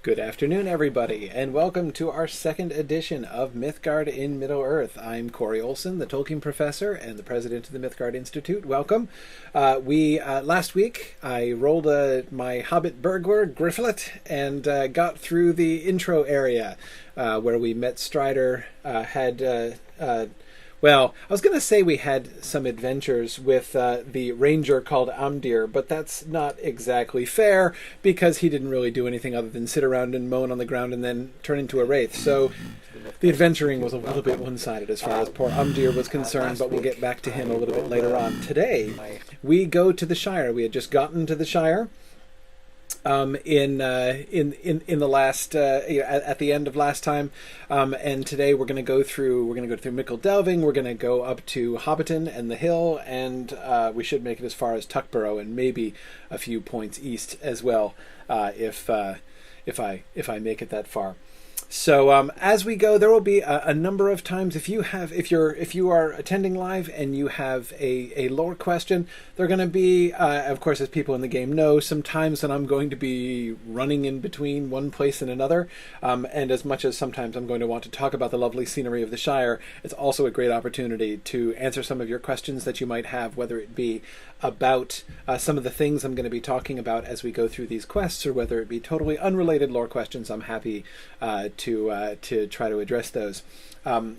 Good afternoon, everybody, and welcome to our second edition of Mythgard in Middle-earth. I'm Corey Olson, the Tolkien professor and the president of the Mythgard Institute. Welcome. Last week, I rolled my Hobbit burglar, Gryfflet, and got through the intro area where we met Strider, well, I was going to say we had some adventures with the ranger called Amdir, but that's not exactly fair because he didn't really do anything other than sit around and moan on the ground and then turn into a wraith. So the adventuring was a little bit one-sided as far as poor Amdir was concerned, but we'll get back to him a little bit later on. Today, we go to the Shire. We had just gotten to the Shire. In the last at the end of last time, and today we're going to go through Mickle Delving. We're going to go up to Hobbiton and the hill, and we should make it as far as Tuckborough and maybe a few points east as well, if I make it that far. So as we go, there will be a number of times if you are attending live and you have a lore question, there are going to be, of course, as people in the game know, some times that I'm going to be running in between one place and another. And as much as sometimes I'm going to want to talk about the lovely scenery of the Shire, it's also a great opportunity to answer some of your questions that you might have, whether it be about some of the things I'm going to be talking about as we go through these quests, or whether it be totally unrelated lore questions. I'm happy to try to address those.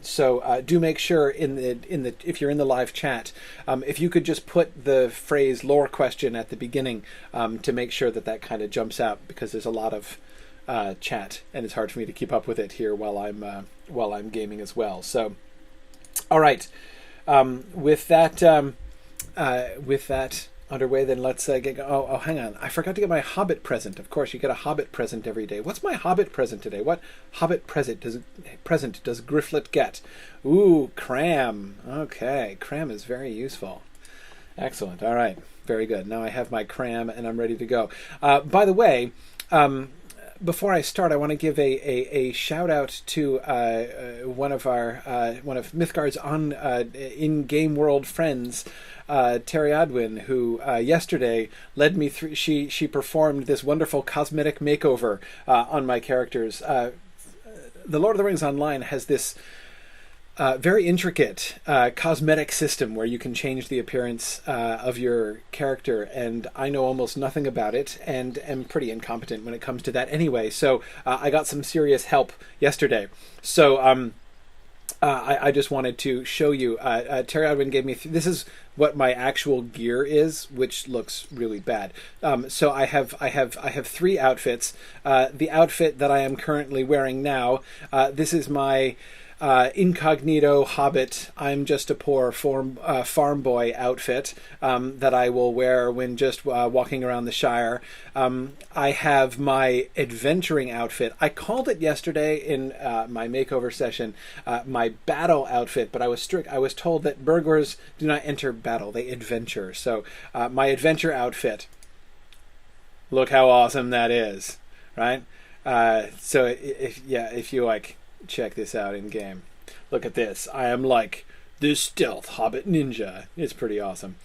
So do make sure if you're in the live chat, if you could just put the phrase lore question at the beginning to make sure that kind of jumps out, because there's a lot of chat and it's hard for me to keep up with it here while I'm gaming as well. So, all right, with that underway, then let's get go. Oh, hang on. I forgot to get my Hobbit present. Of course, you get a Hobbit present every day. What's my Hobbit present today? What Hobbit present does Gryfflet get? Ooh, cram. Okay, cram is very useful. Excellent. All right, very good. Now I have my cram and I'm ready to go. By the way, before I start, I want to give a shout out to one of Mythgard's in-game world friends, Terry Adwin, who yesterday led me through. She performed this wonderful cosmetic makeover on my characters. The Lord of the Rings Online has this very intricate cosmetic system where you can change the appearance of your character, and I know almost nothing about it and am pretty incompetent when it comes to that anyway. So I got some serious help yesterday. So I just wanted to show you. Terry Adwin gave me this is what my actual gear is, which looks really bad. So I have three outfits. The outfit that I am currently wearing now. This is my incognito Hobbit, I'm just a poor farm boy outfit that I will wear when just walking around the Shire. I have my adventuring outfit. I called it yesterday in my makeover session my battle outfit, but I was told that burglars do not enter battle, they adventure. So my adventure outfit. Look how awesome that is, right? So if you like, check this out in game. Look at this. I am like this stealth Hobbit ninja. It's pretty awesome.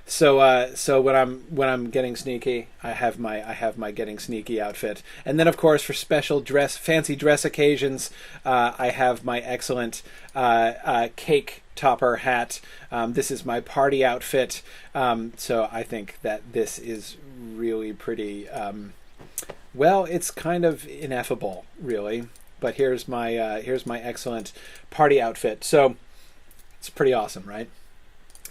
So when I'm getting sneaky, I have my getting sneaky outfit, and then of course for special fancy dress occasions, I have my excellent cake topper hat. This is my party outfit. So I think that this is really pretty. Well, it's kind of ineffable, really. But here's my excellent party outfit. So it's pretty awesome, right?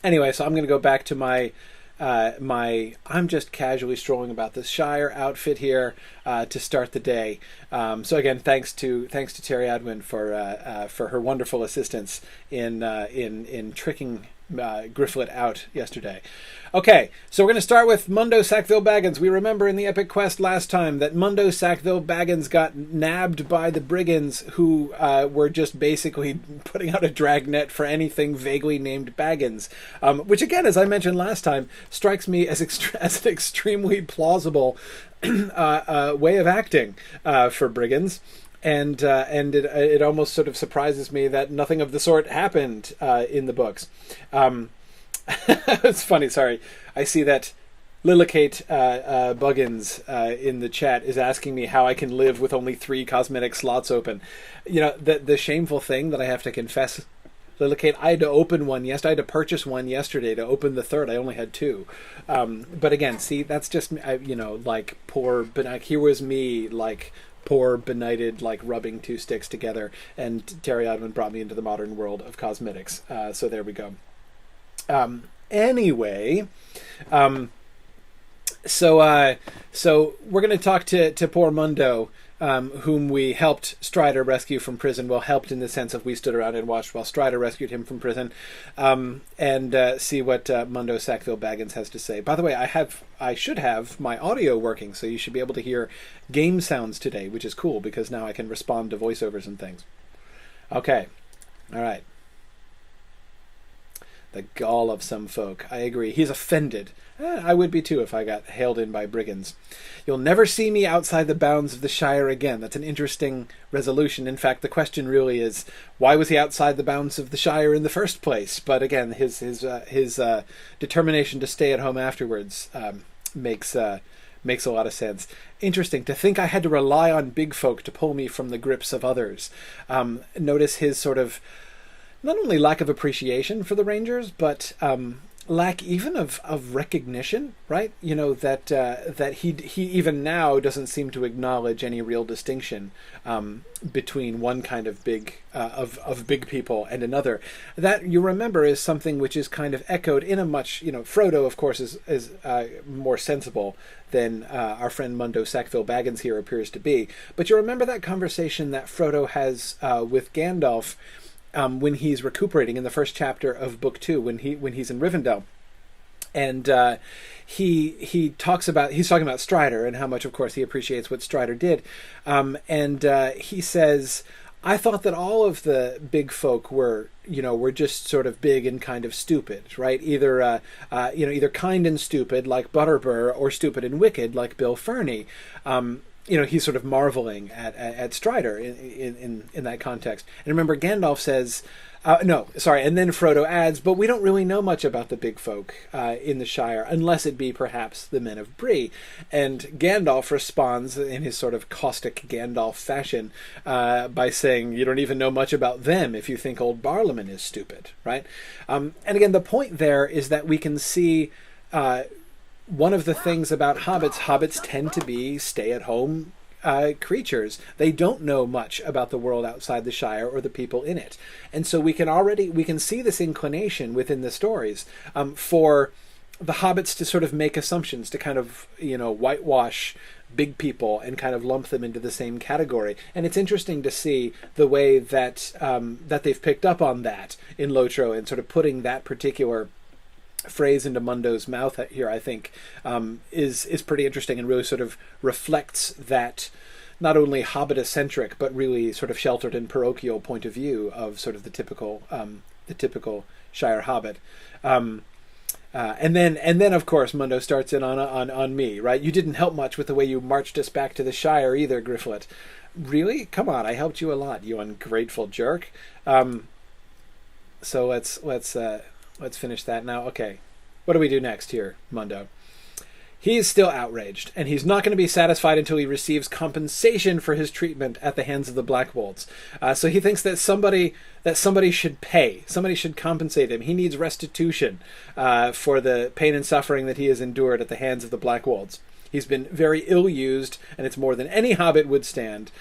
Anyway, so I'm going to go back to my I'm just casually strolling about this Shire outfit here to start the day. So again, thanks to Terry Adwin for her wonderful assistance in tricking Gryfflet out yesterday. Okay, so we're going to start with Mundo Sackville-Baggins. We remember in the epic quest last time that Mundo Sackville-Baggins got nabbed by the brigands, who were just basically putting out a dragnet for anything vaguely named Baggins, which again, as I mentioned last time, strikes me as an extremely plausible way of acting for brigands. And it almost sort of surprises me that nothing of the sort happened in the books. It's funny, sorry. I see that Lillicate Buggins in the chat is asking me how I can live with only 3 cosmetic slots open. You know, the shameful thing that I have to confess, Lillicate, I had to open one yesterday. I had to purchase one yesterday to open the third. I only had 2. But again, see, that's just, you know, like poor, but like, here was me, like poor, benighted, like rubbing 2 sticks together, and Terry Odman brought me into the modern world of cosmetics. So there we go. Anyway, so we're going to talk to poor Mundo, whom we helped Strider rescue from prison. Well, helped in the sense of we stood around and watched while Strider rescued him from prison, and see what Mundo Sackville-Baggins has to say. By the way, I should have my audio working, so you should be able to hear game sounds today, which is cool because now I can respond to voiceovers and things. Okay, all right. The gall of some folk. I agree. He's offended. I would be too if I got hailed in by brigands. You'll never see me outside the bounds of the Shire again. That's an interesting resolution. In fact, the question really is, why was he outside the bounds of the Shire in the first place? But again, his determination to stay at home afterwards makes a lot of sense. Interesting to think I had to rely on big folk to pull me from the grips of others. Notice his sort of not only lack of appreciation for the Rangers, but lack even of recognition, right? You know, that he even now doesn't seem to acknowledge any real distinction between one kind of big big people and another. That, you remember, is something which is kind of echoed in a much, you know, Frodo, of course, is more sensible than our friend Mundo Sackville-Baggins here appears to be. But you remember that conversation that Frodo has with Gandalf when he's recuperating in the first chapter of Book 2, when he's in Rivendell, and he's talking about Strider and how much, of course, he appreciates what Strider did, and he says, I thought that all of the big folk were just sort of big and kind of stupid, right? Either kind and stupid like Butterbur, or stupid and wicked like Bill Ferny. He's sort of marveling at Strider in that context. And remember, Gandalf says, and then Frodo adds, but we don't really know much about the big folk in the Shire, unless it be perhaps the men of Bree. And Gandalf responds in his sort of caustic Gandalf fashion by saying, you don't even know much about them if you think old Barlaman is stupid, right? And again, the point there is that we can see one of the things about hobbits tend to be stay-at-home creatures. They don't know much about the world outside the Shire or the people in it. And so we can see this inclination within the stories for the hobbits to sort of make assumptions, to kind of, whitewash big people and kind of lump them into the same category. And it's interesting to see the way that they've picked up on that in Lotro, and sort of putting that particular phrase into Mundo's mouth here, I think, is pretty interesting, and really sort of reflects that not only Hobbit-centric, but really sort of sheltered and parochial point of view of sort of the typical Shire Hobbit. And then of course Mundo starts in on me, right? You didn't help much with the way you marched us back to the Shire either, Gryfflet. Really? Come on, I helped you a lot, you ungrateful jerk. So let's finish that now. Okay, what do we do next here, Mundo? He is still outraged, and he's not going to be satisfied until he receives compensation for his treatment at the hands of the Black Wolves. So he thinks that somebody should pay. Somebody should compensate him. He needs restitution for the pain and suffering that he has endured at the hands of the Black Wolves. He's been very ill-used, and it's more than any hobbit would stand.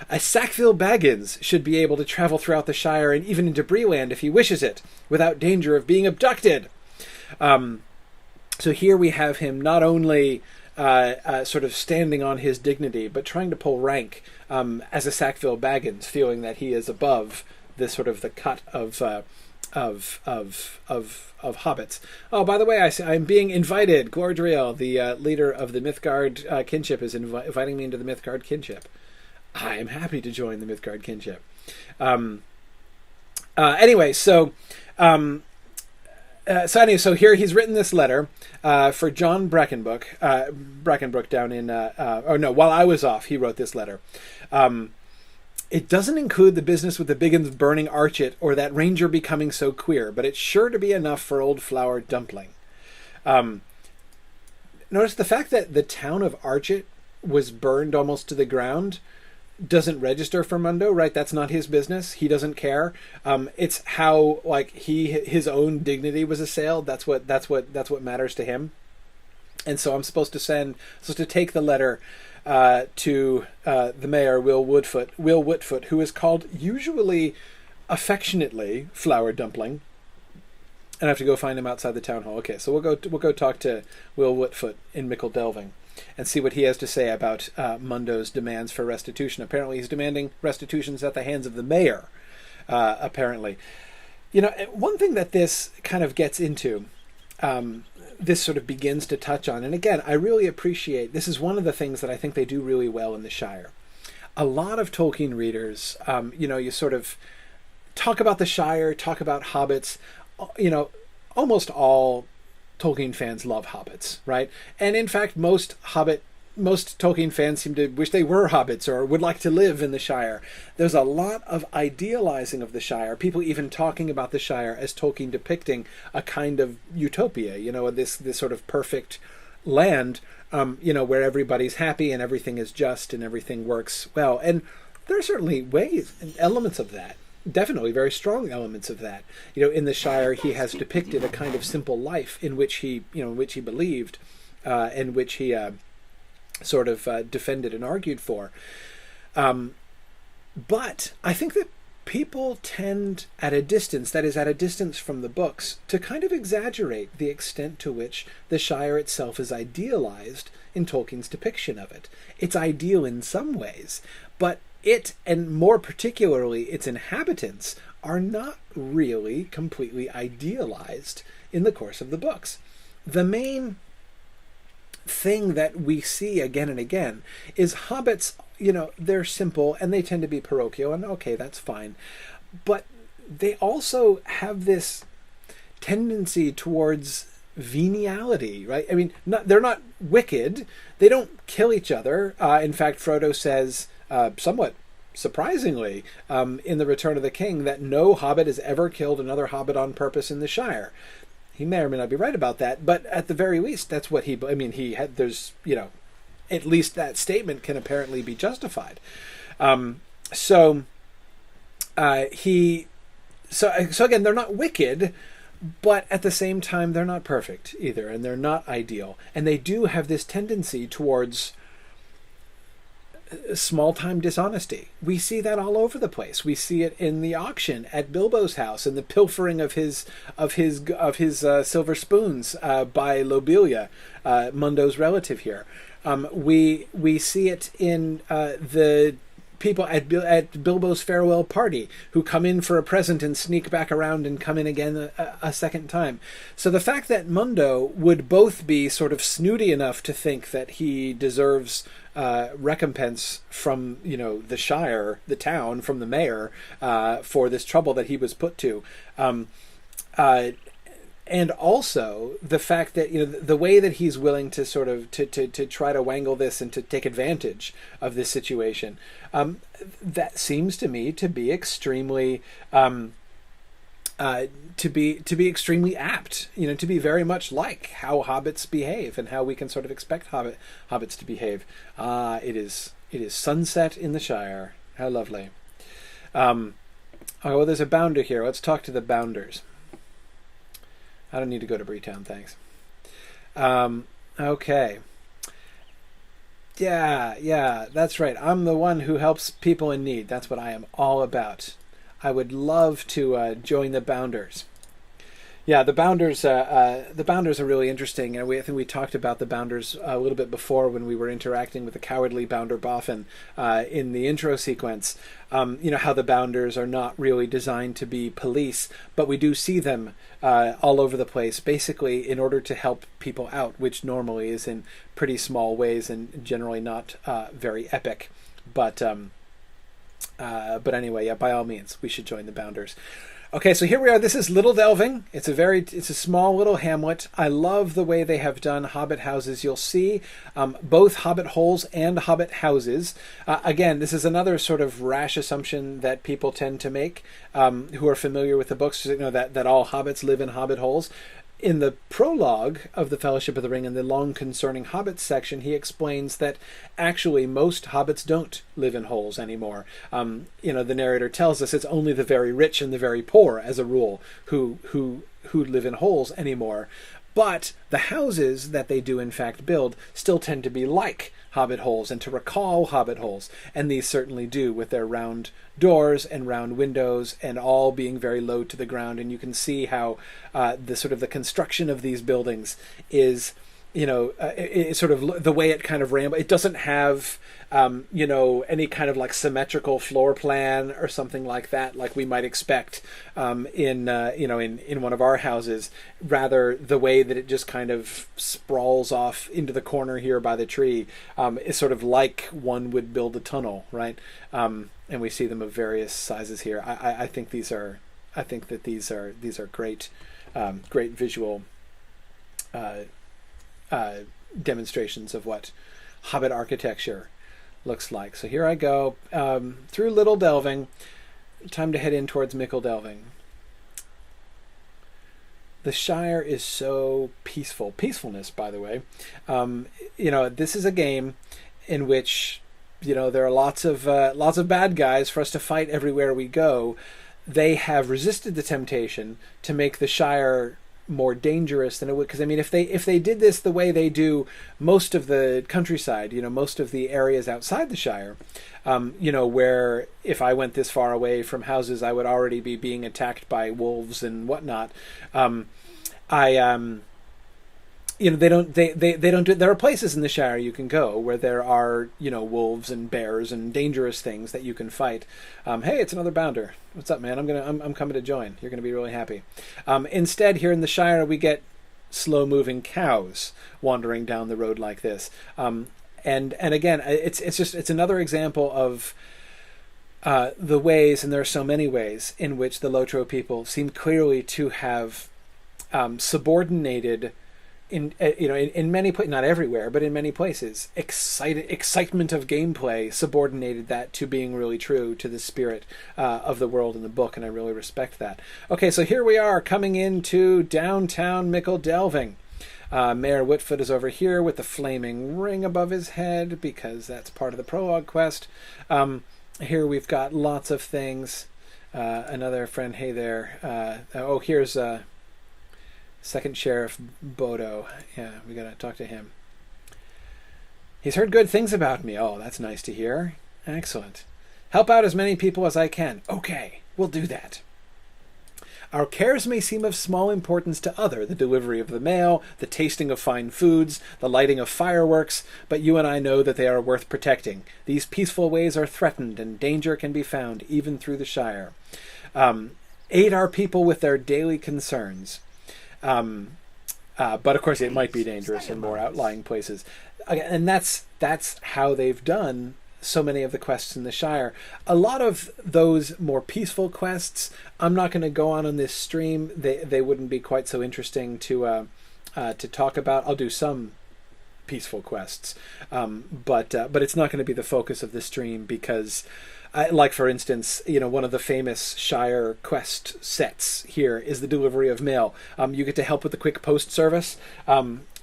A Sackville-Baggins should be able to travel throughout the Shire and even into Breeland if he wishes it, without danger of being abducted. So here we have him not only sort of standing on his dignity, but trying to pull rank as a Sackville-Baggins, feeling that he is above this sort of the cut of hobbits. Oh, by the way, I'm being invited. Glordriel, the leader of the Mythgard kinship, is inviting me into the Mythgard kinship. I am happy to join the Mythgard kinship. So here he's written this letter for John Brackenbrook down in... while I was off, he wrote this letter. It doesn't include the business with the Biggins burning Archet or that ranger becoming so queer, but it's sure to be enough for old Flower Dumpling. notice the fact that the town of Archet was burned almost to the ground doesn't register for Mundo, right? That's not his business. He doesn't care. It's how like his own dignity was assailed. That's what matters to him. And so I'm supposed to take the letter to the mayor, Will Whitfoot, who is called usually affectionately Flower Dumpling. And I have to go find him outside the town hall. Okay, so we'll go talk to Will Whitfoot in Mickle Delving and see what he has to say about Mundo's demands for restitution. Apparently he's demanding restitutions at the hands of the mayor, apparently. One thing that this kind of gets into, this sort of begins to touch on, and again, I really appreciate, this is one of the things that I think they do really well in the Shire. A lot of Tolkien readers, you sort of talk about the Shire, talk about hobbits, almost all Tolkien fans love hobbits, right? And in fact, most Tolkien fans seem to wish they were hobbits or would like to live in the Shire. There's a lot of idealizing of the Shire, people even talking about the Shire as Tolkien depicting a kind of utopia, this sort of perfect land, where everybody's happy and everything is just and everything works well. And there are certainly ways and elements of that. Definitely very strong elements of that. In the Shire, he has depicted a kind of simple life in which he believed, and which he sort of defended and argued for. But I think that people tend at a distance, that is at a distance from the books, to kind of exaggerate the extent to which the Shire itself is idealized in Tolkien's depiction of it. It's ideal in some ways, but it, and more particularly its inhabitants, are not really completely idealized in the course of the books. The main thing that we see again and again is hobbits, they're simple and they tend to be parochial, and okay, that's fine. But they also have this tendency towards veniality, right? I mean, they're not wicked. They don't kill each other. In fact, Frodo says, somewhat surprisingly, in The Return of the King, that no hobbit has ever killed another hobbit on purpose in the Shire. He may or may not be right about that, but at the very least, that's what there's, at least that statement can apparently be justified. So again, they're not wicked, but at the same time, they're not perfect either, and they're not ideal. And they do have this tendency towards small-time dishonesty. We see that all over the place. We see it in the auction at Bilbo's house and the pilfering of his silver spoons by Loilia, Mundo's relative here. We see it in the people at Bilbo's farewell party who come in for a present and sneak back around and come in again a second time. So the fact that Mundo would both be sort of snooty enough to think that he deserves recompense from the Shire, the town, from the mayor, for this trouble that he was put to, and also the fact that the way that he's willing to sort of to try to wangle this and to take advantage of this situation, that seems to me to be extremely to be extremely apt, to be very much like how hobbits behave and how we can sort of expect hobbits to behave. It is sunset in the Shire. How lovely. Oh, well, there's a bounder here. Let's talk to the bounders. I don't need to go to Breetown, thanks. Okay. Yeah, that's right. I'm the one who helps people in need. That's what I am all about. I would love to join the bounders. Yeah, the bounders are really interesting, and I think we talked about the bounders a little bit before when we were interacting with the cowardly bounder Boffin in the intro sequence. How the bounders are not really designed to be police, but we do see them all over the place, basically in order to help people out, which normally is in pretty small ways and generally not very epic. But anyway, yeah, by all means, we should join the bounders. Okay, so here we are. This is Little Delving. It's a small little hamlet. I love the way they have done hobbit houses. You'll see both hobbit holes and hobbit houses. Again, this is another sort of rash assumption that people tend to make who are familiar with the books, that all hobbits live in hobbit holes. in the prologue of the Fellowship of the Ring, in the long concerning hobbits section, he explains that actually most hobbits don't live in holes anymore. The narrator tells us it's only the very rich and the very poor, as a rule, who live in holes anymore. But the houses that they do in fact build still tend to be like hobbit holes and to recall hobbit holes, and these certainly do, with their round doors and round windows and all being very low to the ground. And you can see how the construction of these buildings is, it's sort of the way it kind of rambles. It doesn't have any kind of like symmetrical floor plan or something like that, like we might expect in one of our houses. Rather, the way that it just kind of sprawls off into the corner here by the tree is sort of like one would build a tunnel, right? And we see them of various sizes here. I think these are great, great visual demonstrations of what Hobbit architecture looks like. So here I go through Little Delving. Time to head in towards Mickle Delving. The Shire is so peaceful. Peacefulness, by the way. This is a game in which there are lots of bad guys for us to fight everywhere we go. They have resisted the temptation to make the Shire more dangerous than it would, because if they did this the way they do most of the countryside, most of the areas outside the Shire, where if I went this far away from houses I would already be being attacked by wolves and whatnot. They don't do. There are places in the Shire you can go where there are wolves and bears and dangerous things that you can fight. Hey, it's another bounder. What's up, man? I'm coming to join. You're gonna be really happy. Instead, here in the Shire, we get slow-moving cows wandering down the road like this. And again, it's another example of the ways, and there are so many ways in which the Lotro people seem clearly to have subordinated. In many places, not everywhere, but in many places, excitement of gameplay subordinated that to being really true to the spirit of the world in the book, and I really respect that. Okay, so here we are coming into downtown Mickle Delving. Mayor Whitfoot is over here with the flaming ring above his head because that's part of the prologue quest. Here we've got lots of things. Another friend, hey there. Here's Second Sheriff Bodo. Yeah, we gotta talk to him. He's heard good things about me. Oh, that's nice to hear. Excellent. Help out as many people as I can. Okay, we'll do that. Our cares may seem of small importance to other, the delivery of the mail, the tasting of fine foods, the lighting of fireworks, but you and I know that they are worth protecting. These peaceful ways are threatened, and danger can be found even through the Shire. Aid our people with their daily concerns. But of course it might be dangerous in more outlying places. And that's how they've done so many of the quests in the Shire. A lot of those more peaceful quests, I'm not going to go on this stream. They wouldn't be quite so interesting to talk about. I'll do some peaceful quests, but it's not going to be the focus of the stream because like, for instance, one of the famous Shire quest sets here is the delivery of mail. You get to help with the quick post service.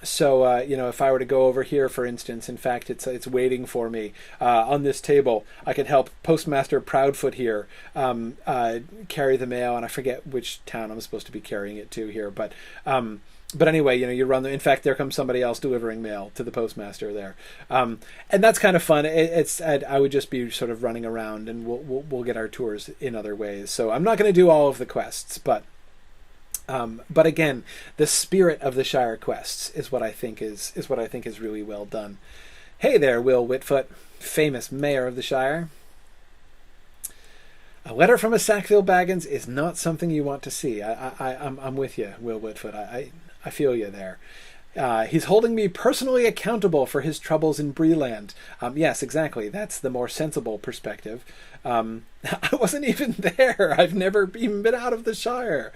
So if I were to go over here, for instance, in fact, it's waiting for me on this table. I could help Postmaster Proudfoot here carry the mail, and I forget which town I'm supposed to be carrying it to here, but anyway, you run in fact, there comes somebody else delivering mail to the postmaster there, and that's kind of fun. I would just be sort of running around, and we'll get our tours in other ways. So I'm not going to do all of the quests, but again, the spirit of the Shire quests is what I think is really well done. Hey there, Will Whitfoot, famous mayor of the Shire. A letter from a Sackville-Baggins is not something you want to see. I'm with you, Will Whitfoot. I feel you there. He's holding me personally accountable for his troubles in Breeland. Yes, exactly. That's the more sensible perspective. I wasn't even there. I've never even been out of the Shire.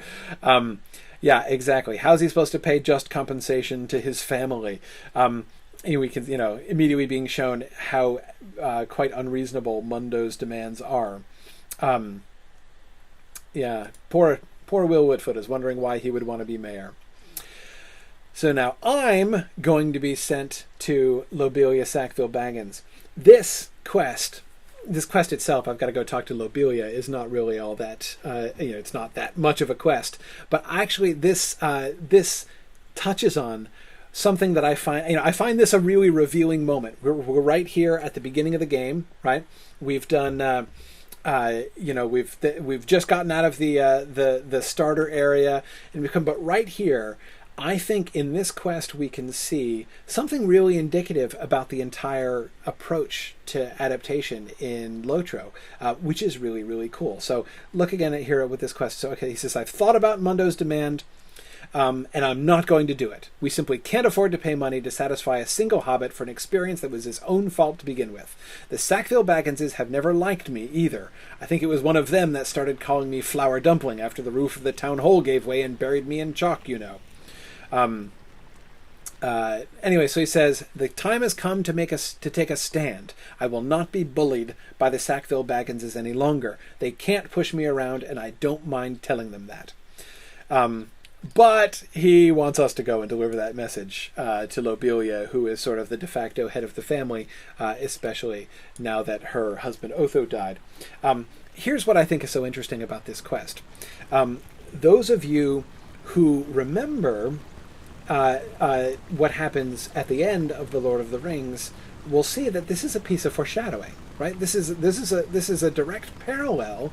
Yeah, exactly. How's he supposed to pay just compensation to his family? We can, immediately being shown how quite unreasonable Mundo's demands are. Yeah, poor Will Whitfoot is wondering why he would want to be mayor. So now I'm going to be sent to Loilia Sackville-Baggins. This quest itself, I've got to go talk to Loilia, is not really all that, it's not that much of a quest. But actually this touches on something that I find this a really revealing moment. We're right here at the beginning of the game, right? We've done, we've just gotten out of the starter area, and but right here, I think in this quest we can see something really indicative about the entire approach to adaptation in Lotro, which is really, really cool. So look again at here with this quest. So okay, he says, I've thought about Mundo's demand, and I'm not going to do it. We simply can't afford to pay money to satisfy a single hobbit for an experience that was his own fault to begin with. The Sackville-Bagginses have never liked me either. I think it was one of them that started calling me Flour Dumpling after the roof of the town hall gave way and buried me in chalk, you know. Anyway, so he says, the time has come to take a stand. I will not be bullied by the Sackville-Bagginses any longer. They can't push me around, and I don't mind telling them that. But he wants us to go and deliver that message to Loilia, who is sort of the de facto head of the family, especially now that her husband Otho died. Here's what I think is so interesting about this quest. Those of you who remember what happens at the end of The Lord of the Rings will see that this is a piece of foreshadowing, right? This is a direct parallel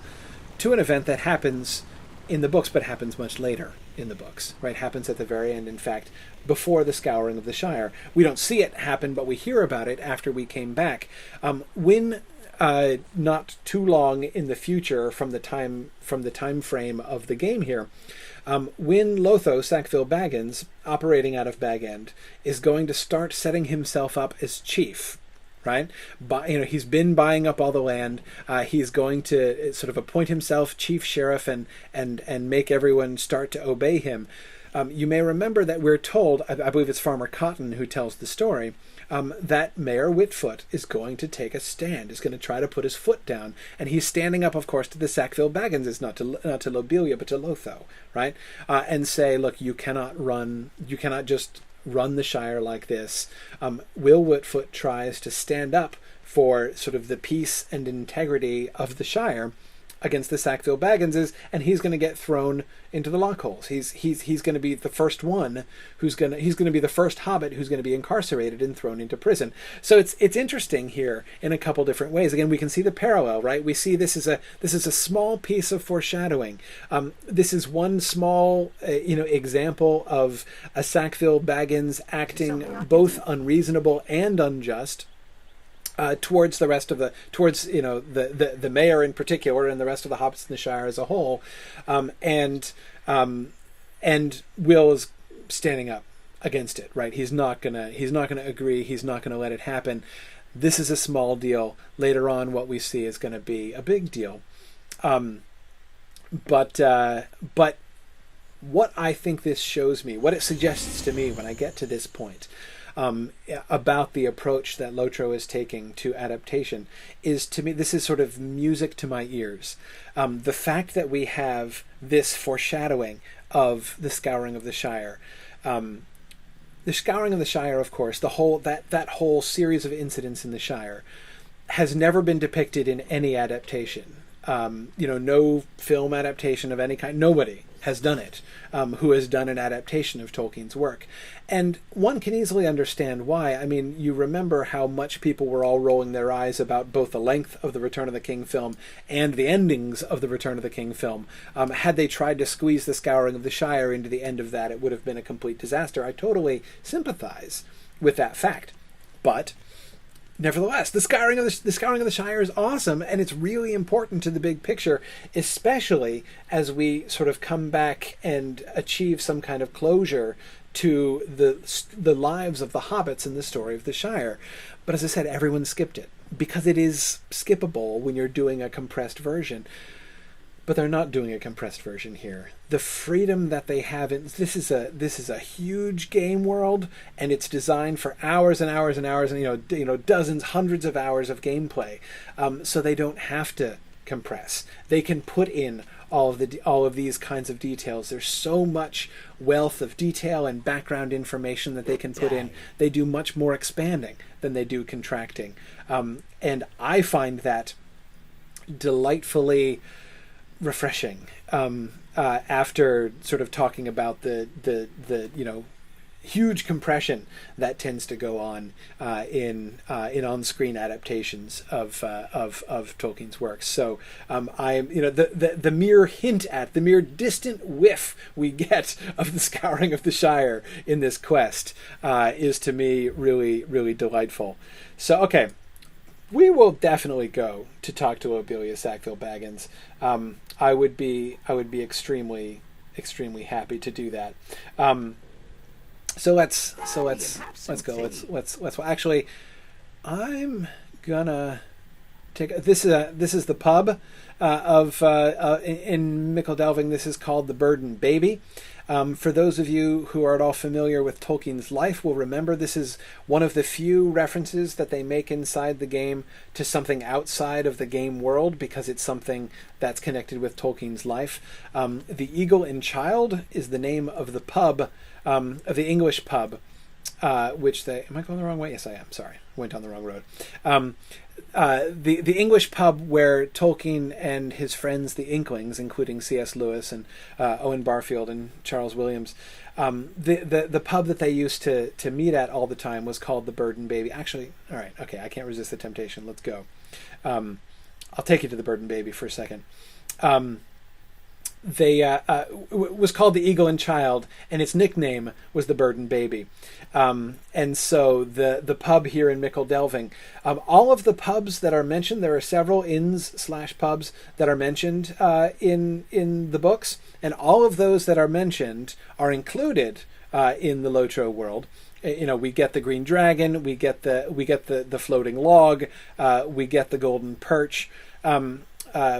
to an event that happens in the books, but happens much later in the books, right? Happens at the very end, in fact, before the Scouring of the Shire. We don't see it happen, but we hear about it after we came back. When not too long in the future from the time frame of the game here, when Lotho Sackville-Baggins, operating out of Bag End, is going to start setting himself up as chief, right? He's been buying up all the land. He's going to sort of appoint himself chief sheriff and make everyone start to obey him. You may remember that we're told, I believe it's Farmer Cotton who tells the story, that Mayor Whitfoot is going to take a stand, is going to try to put his foot down, and he's standing up, of course, to the Sackville-Bagginses, not to Loilia, but to Lotho, right? And say, look, you cannot just run the Shire like this. Will Whitfoot tries to stand up for sort of the peace and integrity of the Shire against the Sackville-Bagginses, and he's going to get thrown into the lockholes. He's going to be the first one he's going to be the first Hobbit who's going to be incarcerated and thrown into prison. So it's interesting here in a couple different ways. Again, we can see the parallel, right? We see this is a small piece of foreshadowing. This is one small example of a Sackville-Baggins acting both unreasonable and unjust towards the rest of the mayor in particular, and the rest of the hobbits in the Shire as a whole, and Will is standing up against it. Right? He's not gonna agree. He's not gonna let it happen. This is a small deal. Later on, what we see is going to be a big deal. But what I think this shows me, what it suggests to me when I get to this point, about the approach that Lotro is taking to adaptation, is, to me, this is sort of music to my ears. The fact that we have this foreshadowing of the Scouring of the Shire. The Scouring of the Shire, of course, that whole series of incidents in the Shire has never been depicted in any adaptation. No film adaptation of any kind. Nobody has done it, who has done an adaptation of Tolkien's work. And one can easily understand why. I mean, you remember how much people were all rolling their eyes about both the length of the Return of the King film and the endings of the Return of the King film. Had they tried to squeeze the Scouring of the Shire into the end of that, it would have been a complete disaster. I totally sympathize with that fact. But nevertheless, the Scouring of the Shire is awesome, and it's really important to the big picture, especially as we sort of come back and achieve some kind of closure to the lives of the hobbits in the story of the Shire. But as I said, everyone skipped it because it is skippable when you're doing a compressed version. But they're not doing a compressed version here. The freedom that they have this is a huge game world, and it's designed for hours and hours and hours, and dozens, hundreds of hours of gameplay. So they don't have to compress. They can put in all of these kinds of details. There's so much wealth of detail and background information that they can put in. They do much more expanding than they do contracting, and I find that delightfully refreshing. After sort of talking about the huge compression that tends to go on in on-screen adaptations of Tolkien's works. So the mere hint at, the mere distant whiff we get of the scouring of the Shire in this quest is to me really, really delightful. So okay, we will definitely go to talk to Loilia Sackville-Baggins. I would be extremely, extremely happy to do that. So let's go. Let's actually, I'm gonna take this is the pub in Mickledelving. This is called the Bird and Baby. For those of you who are at all familiar with Tolkien's life will remember this is one of the few references that they make inside the game to something outside of the game world, because it's something that's connected with Tolkien's life. The Eagle and Child is the name of the pub, of the English pub, which they... Am I going the wrong way? Yes, I am. Sorry. Went on the wrong road. The English pub where Tolkien and his friends, the Inklings, including C.S. Lewis and Owen Barfield and Charles Williams, the pub that they used to meet at all the time was called the Bird and Baby. Actually, all right, okay, I can't resist the temptation. Let's go. I'll take you to the Bird and Baby for a second. Was called the Eagle and Child, and its nickname was the Bird and Baby. And so the pub here in Mickledelving, all of the pubs that are mentioned, there are several inns/pubs that are mentioned in the books, and all of those that are mentioned are included in the Lotro world. We get the Green Dragon, we get the floating log, we get the Golden Perch.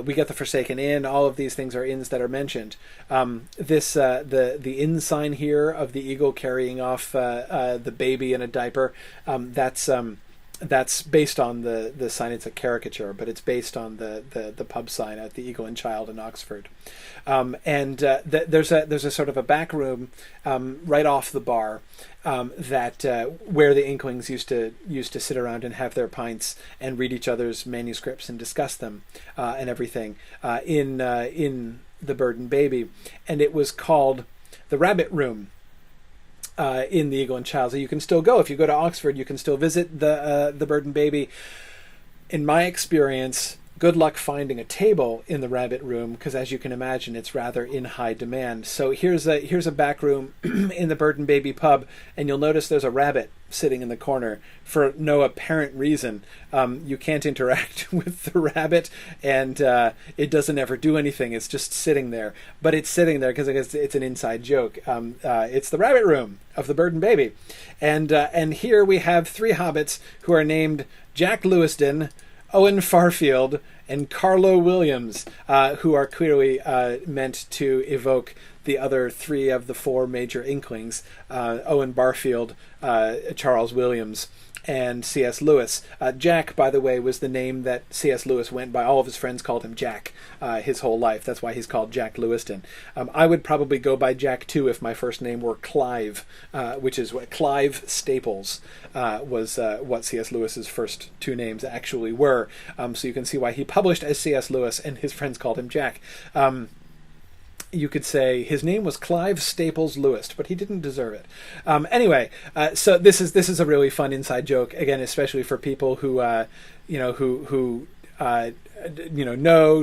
We get the Forsaken Inn. All of these things are inns that are mentioned. The inn sign here of the eagle carrying off the baby in a diaper, that's based on the sign. It's a caricature, but it's based on the pub sign at the Eagle and Child in Oxford. There's a sort of a back room right off the bar where the Inklings used to sit around and have their pints and read each other's manuscripts and discuss them and everything in the Bird and Baby, and it was called the Rabbit Room. In the Eagle and Child. So you can still go. If you go to Oxford, you can still visit the Bird and Baby. In my experience, good luck finding a table in the Rabbit Room, because as you can imagine, it's rather in high demand. So here's a back room in the Bird and Baby pub, and you'll notice there's a rabbit sitting in the corner for no apparent reason. You can't interact with the rabbit, and it doesn't ever do anything. It's just sitting there. But it's sitting there because I guess it's an inside joke. It's the Rabbit Room of the Bird and Baby. And here we have three hobbits who are named Jack Lewiston, Owen Farfield, and Carlo Williams, who are clearly meant to evoke the other three of the four major Inklings, Owen Barfield, Charles Williams, and C.S. Lewis. Jack, by the way, was the name that C.S. Lewis went by. All of his friends called him Jack his whole life. That's why he's called Jack Lewiston. I would probably go by Jack, too, if my first name were Clive, which is what Clive Staples was what C.S. Lewis's first two names actually were. So you can see why he published as C.S. Lewis and his friends called him Jack. You could say his name was Clive Staples Lewis, but he didn't deserve it. Anyway, so this is a really fun inside joke, again, especially for people who know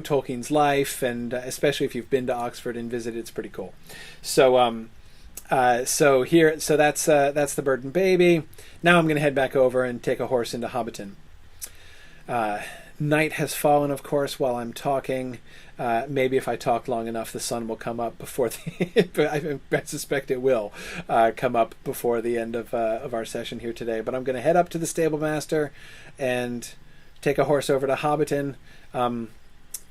Tolkien's life, and especially if you've been to Oxford and visited, it's pretty cool. So that's the Bird and Baby. Now I'm going to head back over and take a horse into Hobbiton. Night has fallen, of course, while I'm talking. Maybe if I talk long enough, the sun will come up before I suspect it will come up before the end of our session here today. But I'm going to head up to the stable master and take a horse over to Hobbiton.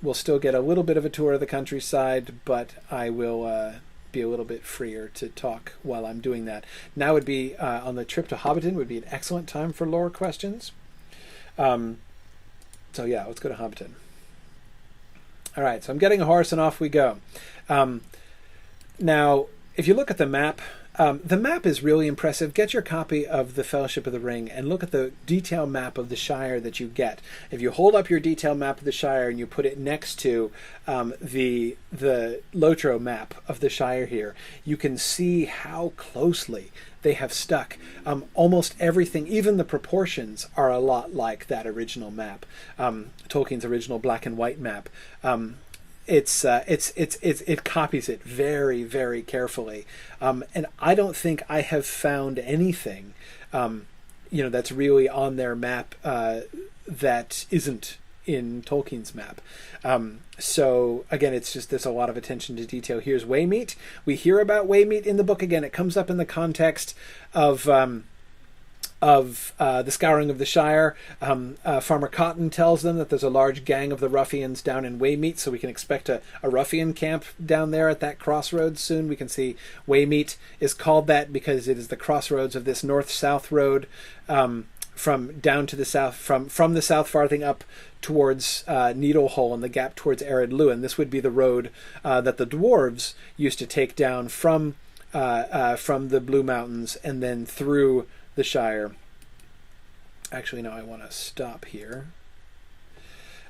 We'll still get a little bit of a tour of the countryside, but I will be a little bit freer to talk while I'm doing that. Now would be on the trip to Hobbiton would be an excellent time for lore questions. So yeah, let's go to Hobbiton. All right, so I'm getting a horse and off we go. Now, if you look at the map is really impressive. Get your copy of the Fellowship of the Ring and look at the detail map of the Shire that you get. If you hold up your detail map of the Shire and you put it next to the Lotro map of the Shire here, you can see how closely they have stuck. Almost everything, even the proportions, are a lot like that original map, Tolkien's original black and white map. It copies it very, very carefully, and I don't think I have found anything, that's really on their map that isn't in Tolkien's map. So again, it's just there's a lot of attention to detail. Here's Waymeet. We hear about Waymeet in the book again. It comes up in the context of the Scouring of the Shire. Farmer Cotton tells them that there's a large gang of the ruffians down in Waymeet, so we can expect a ruffian camp down there at that crossroads soon. We can see Waymeet is called that because it is the crossroads of this north-south road from down to the south, from the south farthing up towards Needlehole and the gap towards Ered Luin. This would be the road that the dwarves used to take down from the Blue Mountains and then through the Shire. Actually, no, I want to stop here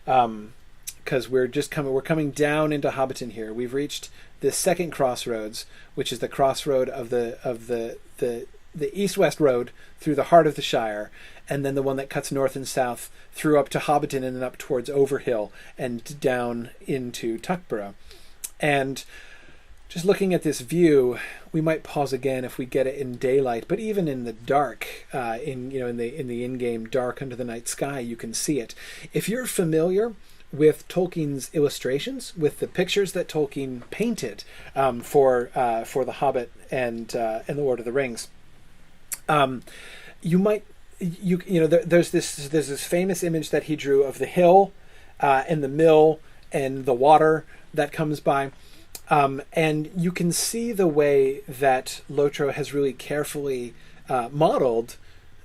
because we're coming down into Hobbiton here. We've reached the second crossroads, which is the crossroad of the east-west road through the heart of the Shire, and then the one that cuts north and south through up to Hobbiton and then up towards Overhill and down into Tuckborough. And just looking at this view, we might pause again if we get it in daylight, but even in the dark, in the in-game dark under the night sky, you can see it. If you're familiar with Tolkien's illustrations, with the pictures that Tolkien painted for The Hobbit and The Lord of the Rings, there's this famous image that he drew of the hill and the mill and the water that comes by. And you can see the way that Lotro has really carefully modeled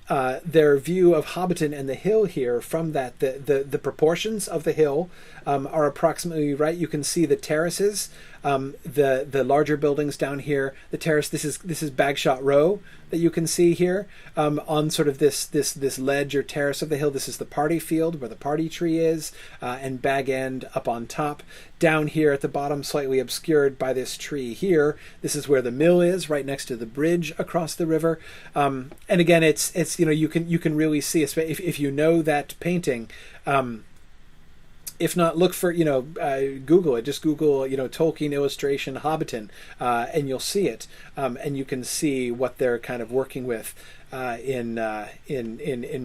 their view of Hobbiton and the hill here from that. The proportions of the hill are approximately right. You can see the terraces, the larger buildings down here. The terrace, this is Bagshot Row that you can see here on sort of this ledge or terrace of the hill. This is the party field where the party tree is, and Bag End up on top. Down here at the bottom, slightly obscured by this tree here, this is where the mill is, right next to the bridge across the river. And again, it's you can really see, if you know that painting. If not, look for, Google it. Just Google, Tolkien illustration Hobbiton, and you'll see it. And you can see what they're kind of working with in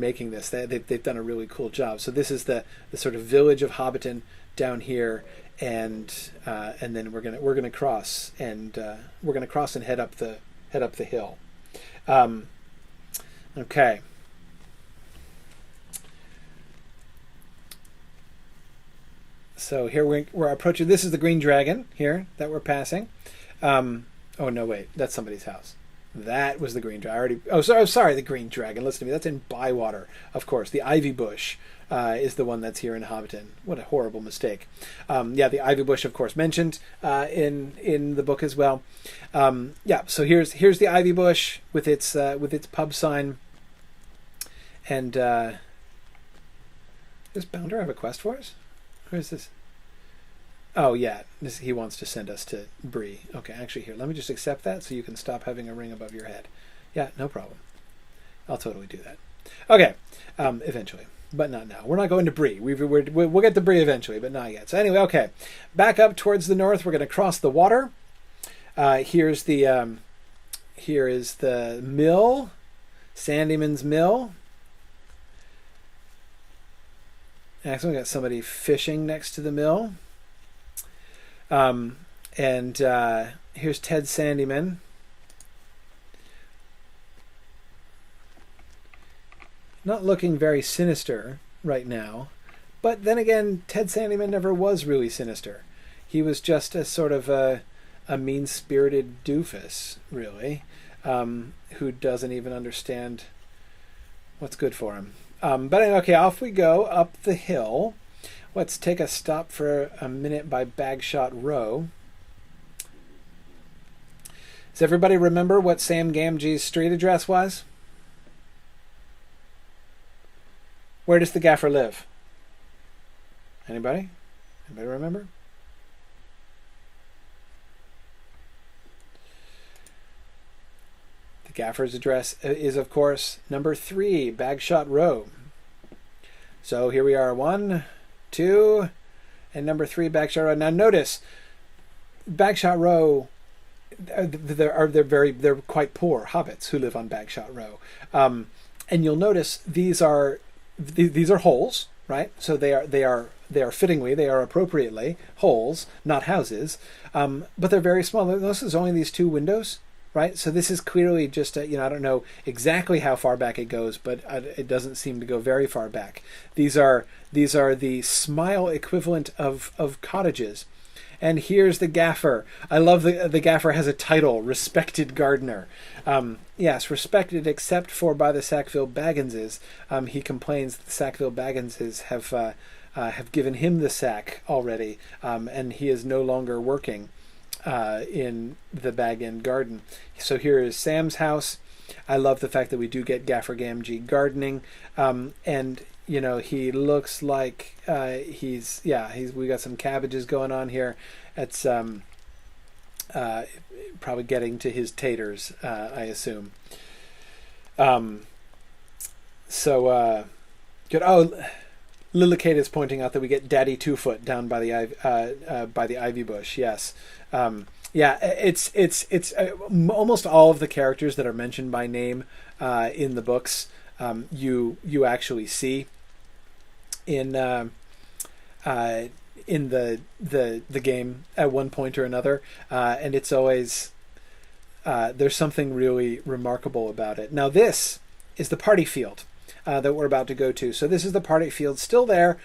making this. They've done a really cool job. So this is the sort of village of Hobbiton down here, and then we're gonna cross and head up the hill. Okay. So here we're approaching. This is the Green Dragon here that we're passing. Oh no, wait, that's somebody's house. That was the Green Dragon. Sorry, the Green Dragon. Listen to me. That's in Bywater, of course. The Ivy Bush is the one that's here in Hobbiton. What a horrible mistake. The Ivy Bush, of course, mentioned in the book as well. So here's the Ivy Bush with its pub sign. And does Bounder have a quest for us? Where is this? Oh, yeah. He wants to send us to Bree. Okay, actually, here. Let me just accept that so you can stop having a ring above your head. Yeah, no problem. I'll totally do that. Okay, eventually. But not now. We're not going to Bree. We'll get to Bree eventually, but not yet. So anyway, okay. Back up towards the north. We're going to cross the water. Here is the mill. Sandyman's Mill. Actually, we got somebody fishing next to the mill. And here's Ted Sandyman. Not looking very sinister right now. But then again, Ted Sandyman never was really sinister. He was just a sort of a mean-spirited doofus, really, who doesn't even understand what's good for him. But anyway, okay, off we go up the hill. Let's take a stop for a minute by Bagshot Row. Does everybody remember what Sam Gamgee's street address was? Where does the Gaffer live? Anybody? Anybody remember? The Gaffer's address is, of course, number 3, Bagshot Row. So here we are, 1, 2, and number 3, Bagshot Row. Now notice, Bagshot Row, they're quite poor hobbits who live on Bagshot Row, and you'll notice these are holes, right? So they are fittingly, they are appropriately holes, not houses, but they're very small. Notice there's only these 2 windows, right? So this is clearly just I don't know exactly how far back it goes, but it doesn't seem to go very far back. These are the smile equivalent of cottages. And here's the Gaffer. I love the Gaffer has a title, Respected Gardener. Yes, respected except for by the Sackville-Bagginses. He complains that the Sackville-Bagginses have given him the sack already, and he is no longer working in the Bag-End garden. So here is Sam's house. I love the fact that we do get Gaffer Gamgee gardening, and he looks like we got some cabbages going on here. It's probably getting to his taters, I assume. Good. Oh, Lillicate is pointing out that we get Daddy Two-Foot down by the ivy bush. Yes. It's almost all of the characters that are mentioned by name in the books. You actually see in the game at one point or another, and it's always there's something really remarkable about it. Now this is the party field that we're about to go to. So this is the party field, still there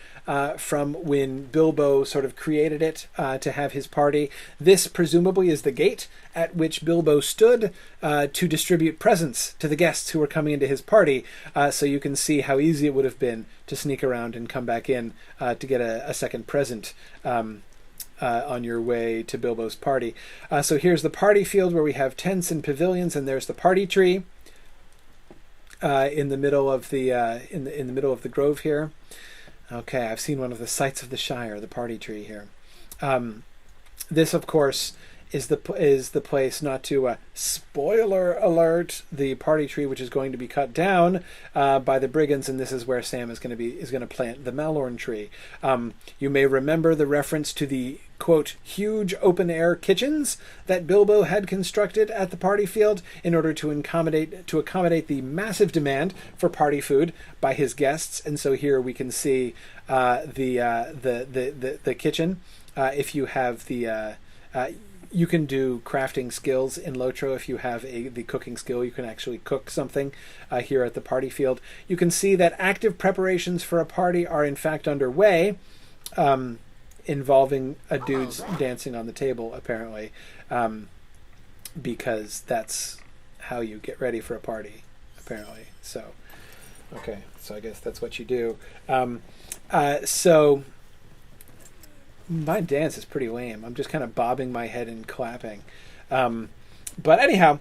from when Bilbo sort of created it to have his party. This presumably is the gate at which Bilbo stood to distribute presents to the guests who were coming into his party. So you can see how easy it would have been to sneak around and come back in to get a second present on your way to Bilbo's party. So here's the party field where we have tents and pavilions, and there's the party tree. In the middle of the in the middle of the grove here. Okay, I've seen one of the sights of the Shire, the party tree here. This, of course, is the place not to spoiler alert the party tree, which is going to be cut down by the brigands, and this is where Sam is going to plant the Malorn tree. You may remember the reference to the quote huge open air kitchens that Bilbo had constructed at the party field in order to accommodate the massive demand for party food by his guests. And so here we can see the kitchen. If you have you can do crafting skills in Lotro. If you have the cooking skill, you can actually cook something here at the party field. You can see that active preparations for a party are in fact underway, involving a dude's dancing on the table, apparently, because that's how you get ready for a party, apparently. So, okay, so I guess that's what you do. So my dance is pretty lame. I'm just kind of bobbing my head and clapping. But anyhow,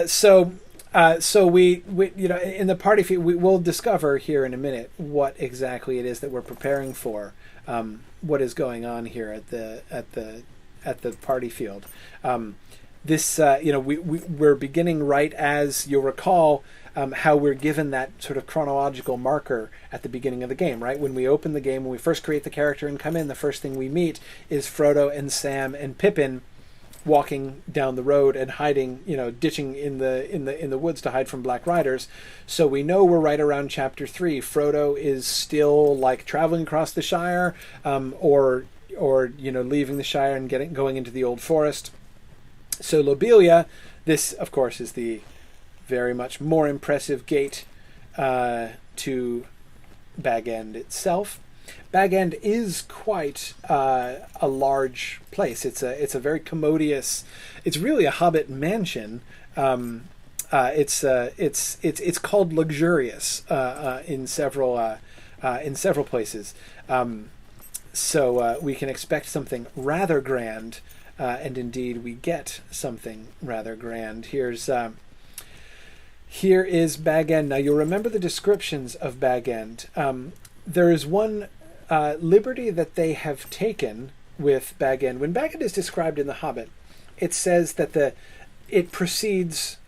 so we in the party field, we'll discover here in a minute what exactly it is that we're preparing for. What is going on here at the party field? We're beginning right as you'll recall how we're given that sort of chronological marker at the beginning of the game, right? When we open the game, when we first create the character and come in, the first thing we meet is Frodo and Sam and Pippin walking down the road and hiding, ditching in the woods to hide from Black Riders. So we know we're right around chapter 3. Frodo is still like traveling across the Shire, or leaving the Shire and going into the Old Forest. So Lobelia, this of course is the very much more impressive gate to Bag-End itself. Bag-End is quite a large place. It's a very commodious. It's really a Hobbit mansion. It's called luxurious in several places. So we can expect something rather grand, and indeed we get something rather grand. Here is Bag End. Now you'll remember the descriptions of Bag End. There is one liberty that they have taken with Bag End. When Bag End is described in The Hobbit, it says that it proceeds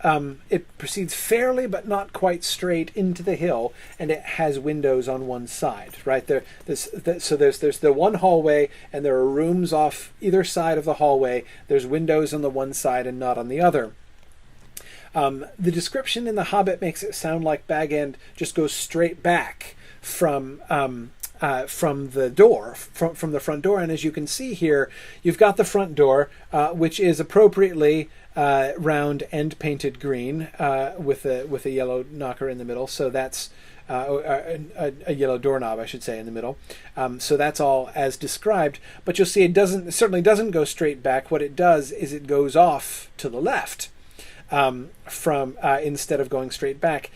fairly but not quite straight into the hill, and it has windows on one side. Right there, there's the one hallway, and there are rooms off either side of the hallway. There's windows on the one side and not on the other. The description in The Hobbit makes it sound like Bag End just goes straight back from the door, from the front door. And as you can see here, you've got the front door, which is appropriately round and painted green, with a yellow knocker in the middle. So that's a yellow doorknob, I should say, in the middle. So that's all as described. But you'll see it certainly doesn't go straight back. What it does is it goes off to the left, instead of going straight back.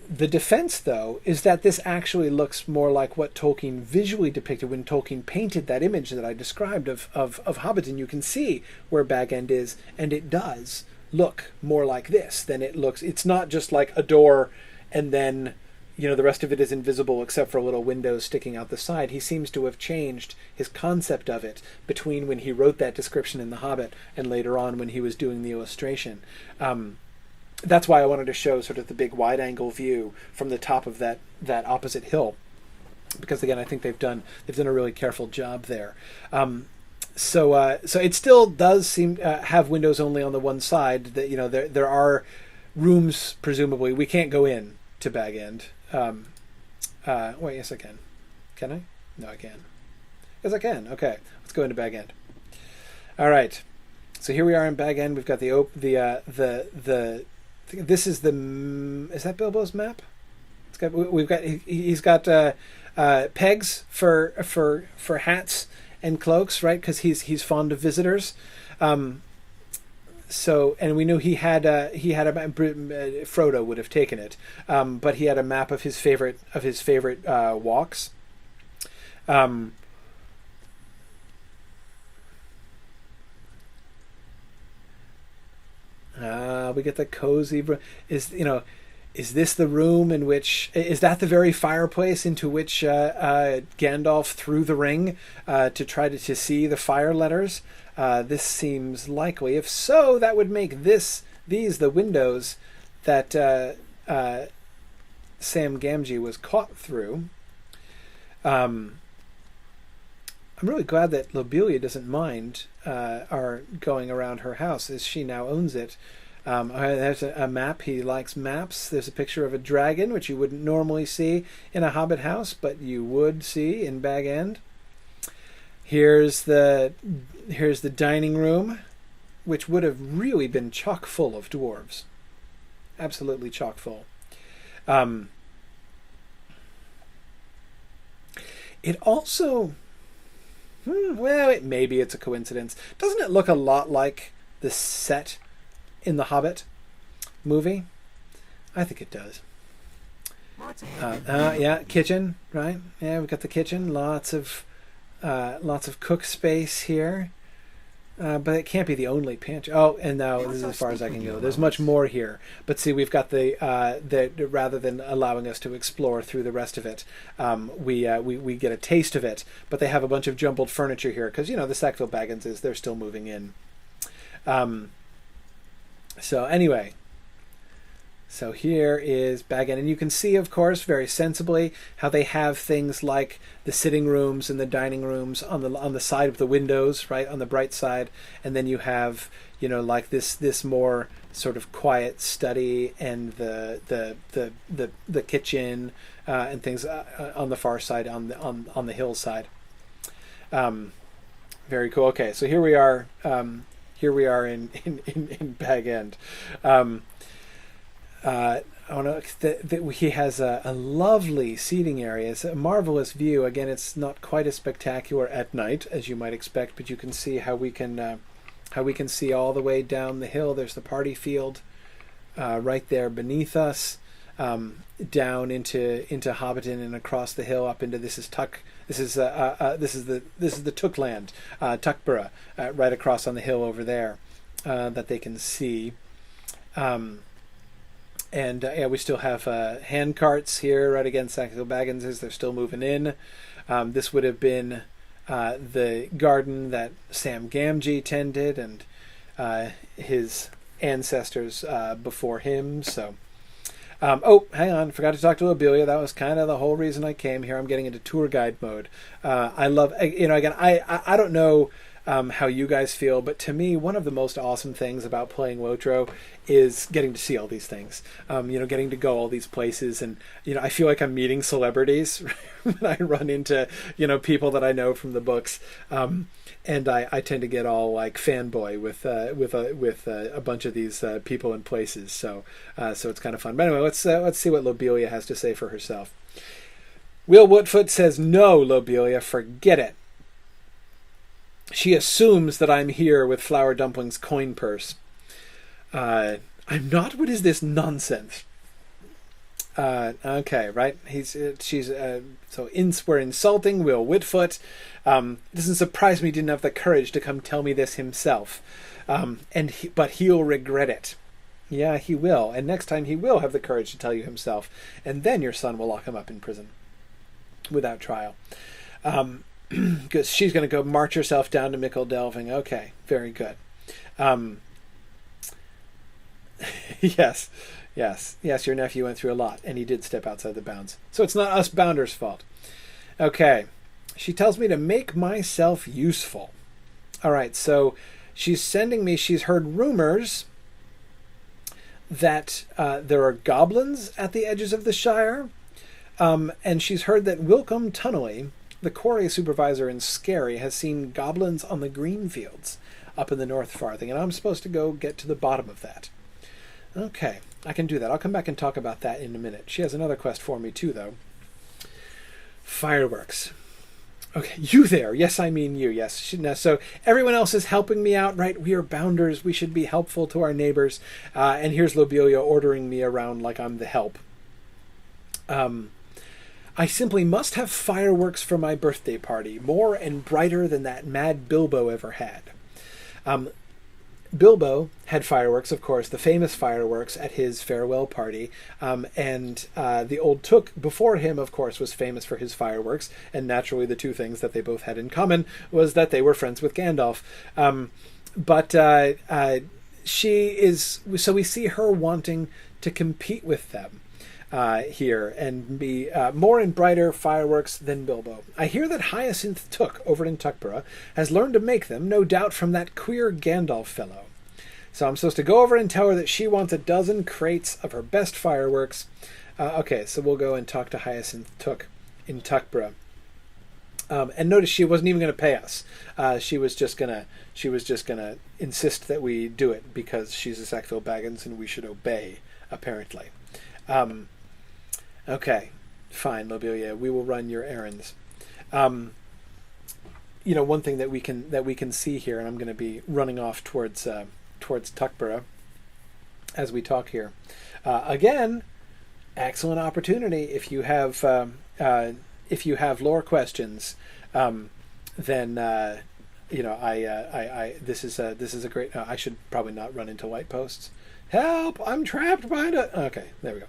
The defense, though, is that this actually looks more like what Tolkien visually depicted when Tolkien painted that image that I described of Hobbiton. You can see where Bag End is, and it does look more like this than it looks. It's not just like a door and then, the rest of it is invisible except for little windows sticking out the side. He seems to have changed his concept of it between when he wrote that description in The Hobbit and later on when he was doing the illustration. That's why I wanted to show sort of the big wide-angle view from the top of that opposite hill, because again, I think they've done a really careful job there. So it still does seem have windows only on the one side. That there are rooms, presumably. We can't go in to Bag End. Wait, yes I can. Can I? No, I can. Yes, I can. Okay, let's go into Bag End. All right. So here we are in Bag End. We've got this is is that Bilbo's map? He's got pegs for hats and cloaks, right? Because he's fond of visitors. So, and we knew he had a Frodo would have taken it, but he had a map of his favorite walks. We get the cozy. Is this the room in which, is that the very fireplace into which Gandalf threw the ring to try to see the fire letters? This seems likely. If so, that would make these the windows that Sam Gamgee was caught through. I'm really glad that Lobelia doesn't mind our going around her house, as she now owns it. There's a map. He likes maps. There's a picture of a dragon, which you wouldn't normally see in a Hobbit house, but you would see in Bag End. Here's the dining room, which would have really been chock full of dwarves. Absolutely chock full. It also, maybe it's a coincidence. Doesn't it look a lot like the set in the Hobbit movie? I think it does. Kitchen, right? Yeah, we've got the kitchen. Lots of cook space here. But it can't be the only pantry. Oh, and now this is as far as I can go. There's much more here. But see, we've got the rather than allowing us to explore through the rest of it, we get a taste of it. But they have a bunch of jumbled furniture here because the Sackville-Baggins they're still moving in. So anyway, so here is Bag End, and you can see, of course, very sensibly how they have things like the sitting rooms and the dining rooms on the side of the windows, right, on the bright side, and then you have like this more sort of quiet study and the kitchen and things on the far side on the hillside. Very cool. Okay, so here we are. Here we are in Bag End. He has a lovely seating area. It's a marvelous view. Again, it's not quite as spectacular at night as you might expect, but you can see how we can see all the way down the hill. There's the party field right there beneath us, down into Hobbiton and across the hill up into this is This is the Took land, Tuckborough, right across on the hill over there, that they can see. Yeah, we still have hand carts here right against Sackville-Baggins as they're still moving in. This would have been the garden that Sam Gamgee tended, and his ancestors before him. So, oh, hang on, forgot to talk to Loilia. That was kind of the whole reason I came here. I'm getting into tour guide mode. I love, again, I don't know how you guys feel, but to me, one of the most awesome things about playing Lotro is getting to see all these things. Getting to go all these places, and I feel like I'm meeting celebrities when I run into people that I know from the books. And I tend to get all like fanboy with a bunch of these people and places. So it's kind of fun. But anyway, let's see what Loilia has to say for herself. Will Woodfoot says, "No, Loilia, forget it. She assumes that I'm here with Flour Dumpling's coin purse. I'm not. What is this nonsense?" Okay, right. We're insulting Will Whitfoot. It doesn't surprise me he didn't have the courage to come tell me this himself. But he'll regret it. Yeah, he will. And next time he will have the courage to tell you himself. And then your son will lock him up in prison without trial. Because she's going to go march herself down to Mickle Delving. Okay, very good. Yes, your nephew went through a lot, and he did step outside the bounds. So it's not us Bounders' fault. Okay, she tells me to make myself useful. All right, so she's heard rumors that there are goblins at the edges of the Shire, and she's heard that Wilcom Tunnelly, the quarry supervisor in Scary, has seen goblins on the green fields up in the North Farthing, and I'm supposed to go get to the bottom of that. Okay, I can do that. I'll come back and talk about that in a minute. She has another quest for me too, though. Fireworks. Okay, you there. Yes, I mean you. Yes. So everyone else is helping me out, right? We are Bounders. We should be helpful to our neighbors. And here's Loilia ordering me around like I'm the help. I simply must have fireworks for my birthday party, more and brighter than that mad Bilbo ever had. Bilbo had fireworks, of course, the famous fireworks at his farewell party, and the old Took before him, of course, was famous for his fireworks, and naturally the two things that they both had in common was that they were friends with Gandalf. So we see her wanting to compete with them here and be more and brighter fireworks than Bilbo. I hear that Hiasin Took over in Tuckborough has learned to make them, no doubt from that queer Gandalf fellow. So I'm supposed to go over and tell her that she wants a dozen crates of her best fireworks. Okay, so we'll go and talk to Hiasin Took in Tuckborough. And notice she wasn't even going to pay us. She was just gonna insist that we do it because she's a Sackville-Baggins and we should obey, apparently. Okay, fine, Loilia. We will run your errands. One thing that we can see here, and I'm going to be running off towards Tuckborough as we talk here. Again, excellent opportunity if you have lore questions. Then this is a great. I should probably not run into light posts. Help! I'm trapped behind it. Okay, there we go.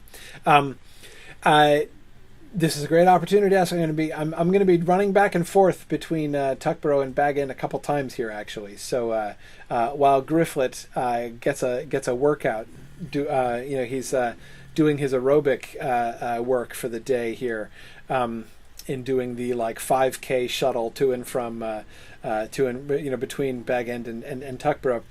This is a great opportunity. I'm going to be running back and forth between Tuckborough and Baggin a couple times here, actually. So while Gryfflet gets a workout, he's doing his aerobic work for the day here, in doing the 5K shuttle to and from between Baggin and Tuckborough.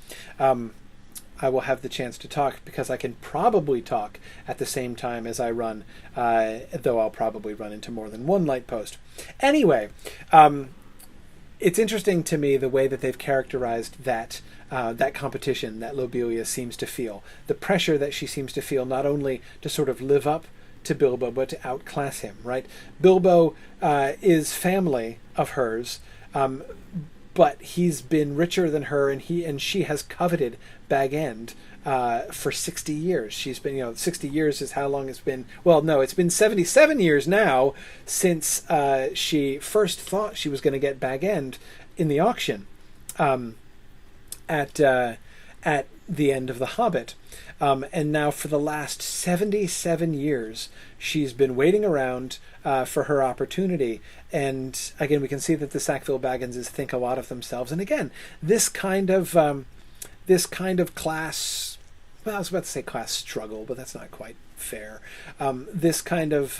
I will have the chance to talk because I can probably talk at the same time as I run, though I'll probably run into more than one light post. Anyway, it's interesting to me the way that they've characterized that competition that Loilia seems to feel, the pressure that she seems to feel, not only to sort of live up to Bilbo, but to outclass him, right? Bilbo is family of hers, but he's been richer than her, and she has coveted Bag End for 60 years. She's been, 60 years is how long it's been. Well, no, it's been 77 years now since she first thought she was going to get Bag End in the auction at the end of The Hobbit. And now for the last 77 years, she's been waiting around for her opportunity. And again, we can see that the Sackville-Bagginses think a lot of themselves. And again, this kind of class, well, I was about to say class struggle, but that's not quite fair. This kind of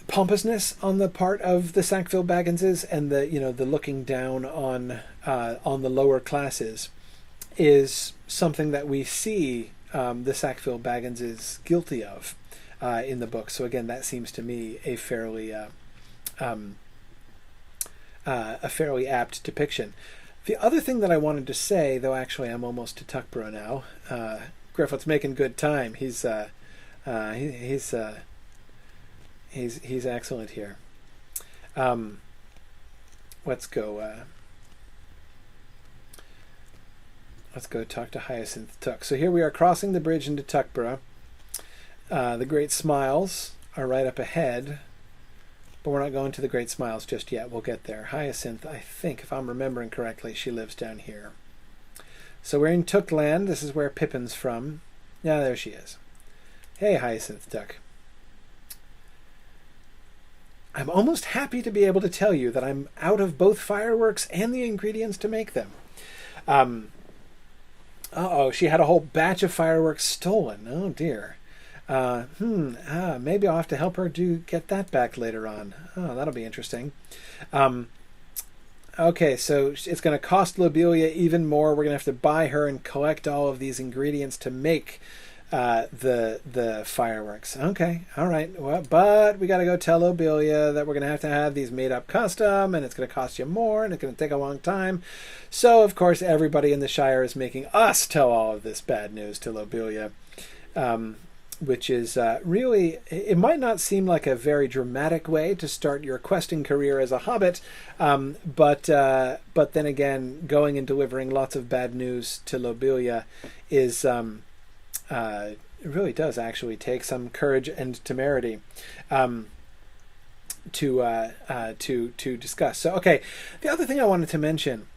pompousness on the part of the Sackville-Bagginses, and the looking down on the lower classes, is something that we see the Sackville-Bagginses guilty of in the book. So again, that seems to me a fairly apt depiction. The other thing that I wanted to say, though actually I'm almost to Tuckborough now. Gryfflet's making good time. He's excellent here. Let's go talk to Hiasin Took. So here we are crossing the bridge into Tuckborough. The Great Smiles are right up ahead, but we're not going to the Great Smiles just yet. We'll get there. Hyacinth, I think, if I'm remembering correctly, she lives down here. So we're in Tookland. This is where Pippin's from. Yeah, there she is. Hey, Hyacinth Took. I'm almost happy to be able to tell you that I'm out of both fireworks and the ingredients to make them. Uh-oh, she had a whole batch of fireworks stolen. Oh, dear. Maybe I'll have to help her get that back later on. Oh, that'll be interesting. Okay, so it's going to cost Loilia even more. We're going to have to buy her and collect all of these ingredients to make the fireworks. Okay, all right. Well, but we got to go tell Loilia that we're going to have these made up custom, and it's going to cost you more, and it's going to take a long time. So of course everybody in the Shire is making us tell all of this bad news to Loilia, which is really, it might not seem like a very dramatic way to start your questing career as a hobbit, but then again, going and delivering lots of bad news to Loilia is it really does actually take some courage and temerity to discuss. So, okay, the other thing I wanted to mention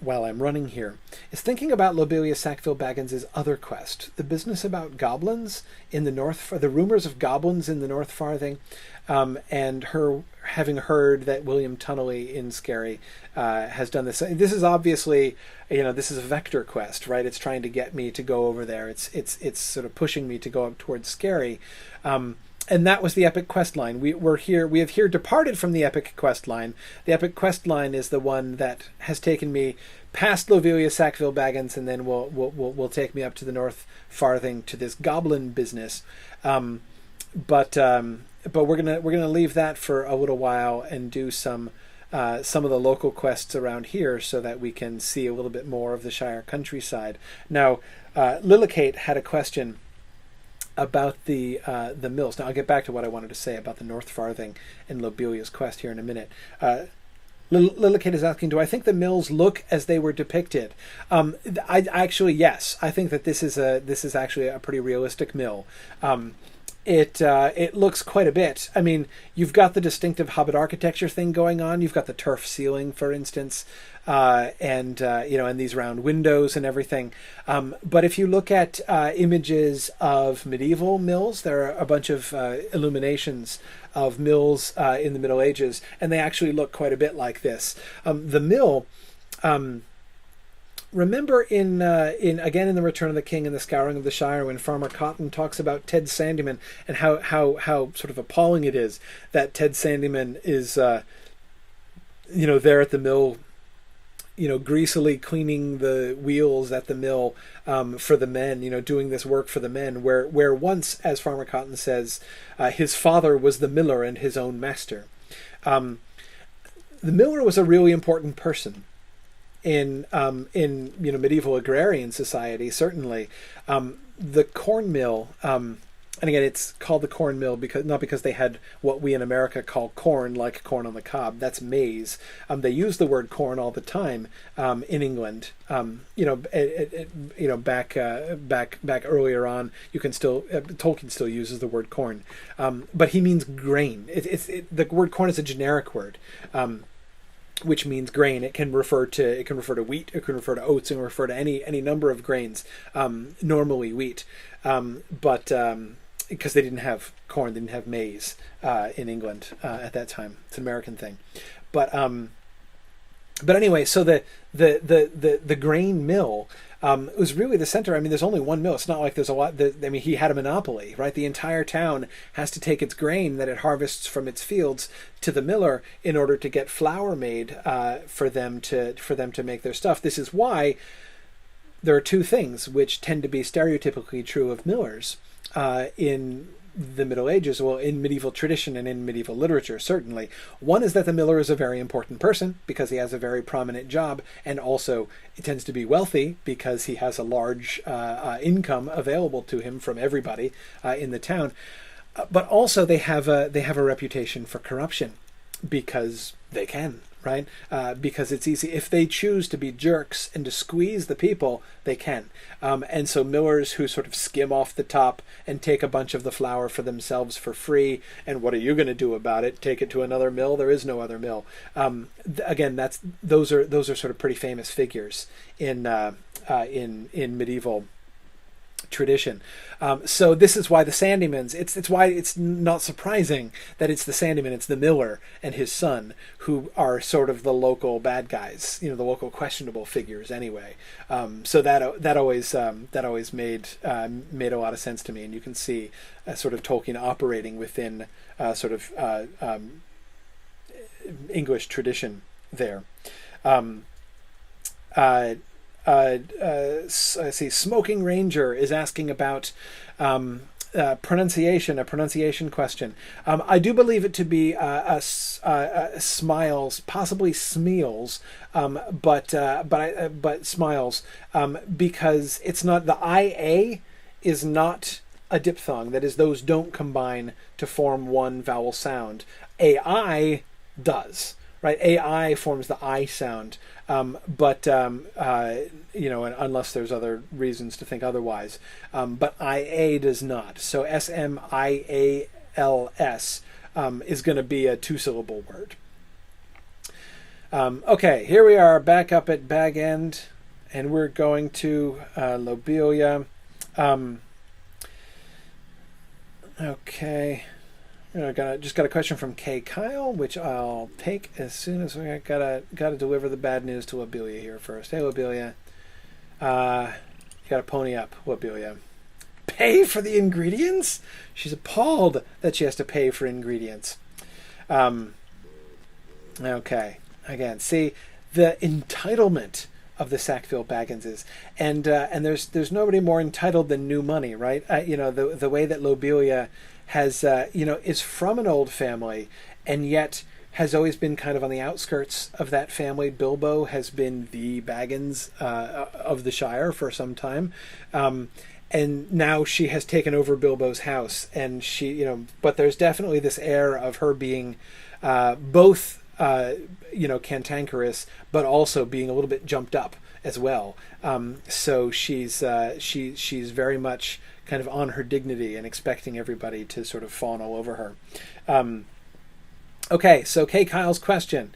while I'm running here is thinking about Loilia Sackville-Baggins's other quest, the business about goblins in the North, the rumors of goblins in the North Farthing, and her having heard that William Tunnelly in Skerry has done this. This is obviously, this is a vector quest, right? It's trying to get me to go over there. It's sort of pushing me to go up towards Skerry. And that was the epic quest line. We have here departed from the epic quest line. The epic quest line is the one that has taken me past Loilia Sackville-Baggins, and then will take me up to the North Farthing to this goblin business. But we're gonna leave that for a little while and do some of the local quests around here so that we can see a little bit more of the Shire countryside. Now, Lillicate had a question about the mills. Now I'll get back to what I wanted to say about the North Farthing and Lobilia's quest here in a minute. Lillicate is asking, do I think the mills look as they were depicted? I actually, yes. I think that this is actually a pretty realistic mill. It looks quite a bit. I mean, you've got the distinctive Hobbit architecture thing going on. You've got the turf ceiling, for instance, and these round windows and everything. But if you look at images of medieval mills, there are a bunch of illuminations of mills in the Middle Ages, and they actually look quite a bit like this. The mill. Remember in The Return of the King and the Scouring of the Shire, when Farmer Cotton talks about Ted Sandyman and how sort of appalling it is that Ted Sandyman is there at the mill, greasily cleaning the wheels at the mill for the men, doing this work for the men, where once, as Farmer Cotton says, his father was the miller and his own master. The miller was a really important person in medieval agrarian society. Certainly, the corn mill and again, it's called the corn mill because not because they had what we in America call corn, like corn on the cob. That's maize. They use the word corn all the time in England. Back earlier on, you can still Tolkien still uses the word corn, but he means grain. The word corn is a generic word. Which means grain. It can refer to wheat. It can refer to oats. It can refer to any number of grains. Normally wheat, but because they didn't have corn, they didn't have maize in England at that time. It's an American thing, but anyway. So the grain mill was really the center. I mean, there's only one mill. It's not like there's a lot. He had a monopoly, right? The entire town has to take its grain that it harvests from its fields to the miller in order to get flour made for them to make their stuff. This is why there are two things which tend to be stereotypically true of millers in the Middle Ages, well, in medieval tradition and in medieval literature, certainly. One is that the miller is a very important person because he has a very prominent job, and also he tends to be wealthy because he has a large income available to him from everybody in the town. But also they have a reputation for corruption because they can. Right? Because it's easy. If they choose to be jerks and to squeeze the people, they can. And so millers who sort of skim off the top and take a bunch of the flour for themselves for free, and what are you going to do about it? Take it to another mill? There is no other mill. Again, those are sort of pretty famous figures in medieval tradition. So this is why the Sandymans, it's why it's not surprising that it's the Sandyman, it's the miller and his son who are sort of the local bad guys, the local questionable figures anyway. So that always made a lot of sense to me, and you can see sort of Tolkien operating within English tradition there. I see. Smoking Ranger is asking about pronunciation. A pronunciation question. I do believe it to be Smiles, possibly Smeals, but Smiles, because it's not the IA is not a diphthong. That is, those don't combine to form one vowel sound. AI does. Right, AI forms the I sound, but unless there's other reasons to think otherwise. But IA does not. So SMIALS is going to be a two-syllable word. Okay, here we are back up at Bag End, and we're going to Loilia. Okay. Just got a question from Kay Kyle, which I'll take as soon as we gotta deliver the bad news to Loilia here first. Hey, Loilia, you gotta pony up, Loilia. Pay for the ingredients? She's appalled that she has to pay for ingredients. Okay, again, see the entitlement of the Sackville-Bagginses, and there's nobody more entitled than new money, right? The way that Loilia has is from an old family and yet has always been kind of on the outskirts of that family. Bilbo has been the Baggins of the Shire for some time, and now she has taken over Bilbo's house, and but there's definitely this air of her being both cantankerous, but also being a little bit jumped up as well. So she's very much kind of on her dignity and expecting everybody to sort of fawn all over her. Okay, so Kay Kyle's question,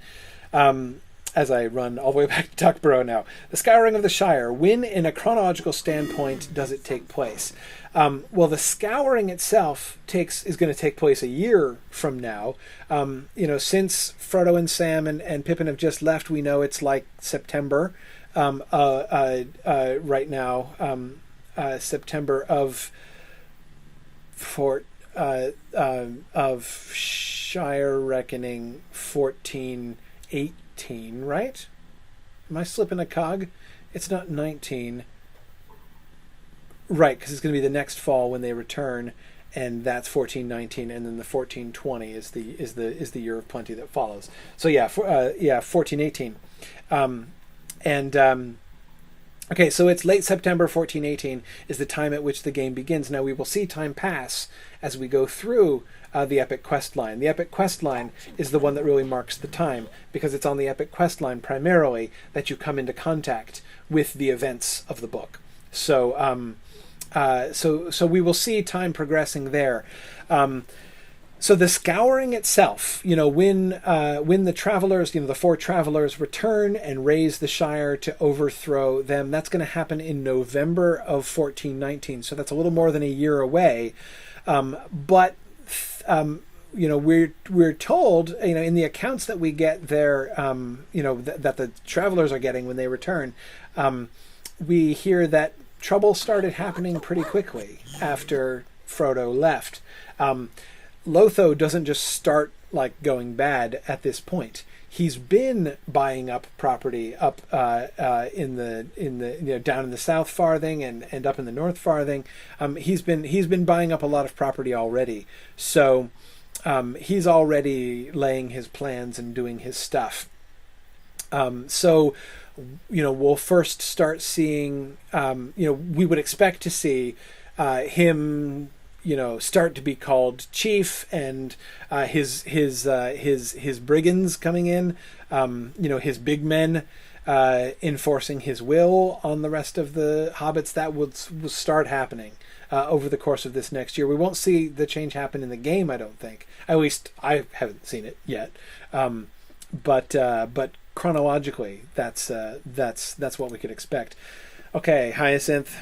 as I run all the way back to Tuckborough now. The Scouring of the Shire, when in a chronological standpoint does it take place? Well, the Scouring itself is going to take place a year from now. Since Frodo and Sam and Pippin have just left, we know it's like September right now. September of Shire reckoning 1418, right? Am I slipping a cog? It's not 19, right? Because it's going to be the next fall when they return, and that's 1419, and then the 1420 is the year of plenty that follows. So 1418, Okay, so it's late September 1418 is the time at which the game begins. Now we will see time pass as we go through the epic quest line. The epic quest line is the one that really marks the time, because it's on the epic quest line primarily that you come into contact with the events of the book. So so we will see time progressing there. So the scouring itself, when the travelers, the 4 travelers return and raise the Shire to overthrow them, that's going to happen in November of 1419. So that's a little more than a year away. But we're told, in the accounts that we get there, that the travelers are getting when they return, we hear that trouble started happening pretty quickly after Frodo left. Lotho doesn't just start going bad at this point. He's been buying up property up in the down in the South Farthing and up in the North Farthing. He's been buying up a lot of property already. So he's already laying his plans and doing his stuff. So we'll first start seeing. We would expect to see him start to be called chief, and his brigands coming in, his big men enforcing his will on the rest of the hobbits. That will start happening over the course of this next year. We won't see the change happen in the game, I don't think. At least I haven't seen it yet. But chronologically, that's what we could expect. Okay, Hyacinth.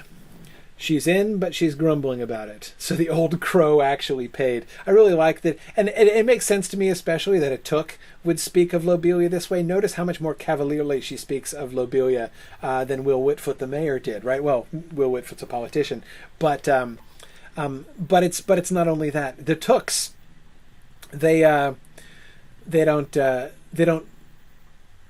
She's in, but she's grumbling about it. So the old crow actually paid. I really like that. And it makes sense to me, especially, that a Took would speak of Lobelia this way. Notice how much more cavalierly she speaks of Lobelia than Will Whitfoot the mayor did, right? Well, Will Whitfoot's a politician. But it's not only that. The Tooks, they're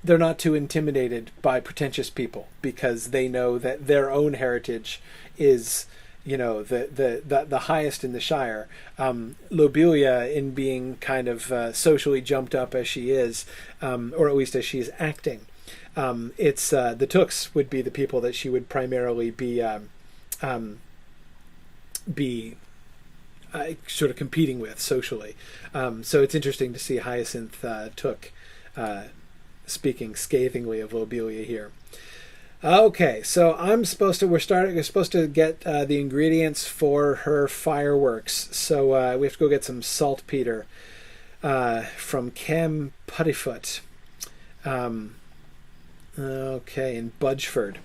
not too intimidated by pretentious people, because they know that their own heritage is, the highest in the Shire. Lobelia, in being kind of socially jumped up as she is, or at least as she's acting, it's the Tooks would be the people that she would primarily be sort of competing with socially. So it's interesting to see Hyacinth Took speaking scathingly of Lobelia here. Okay, so we're supposed to get the ingredients for her fireworks. So we have to go get some saltpeter from Cam Puttyfoot. Okay, in Budgeford.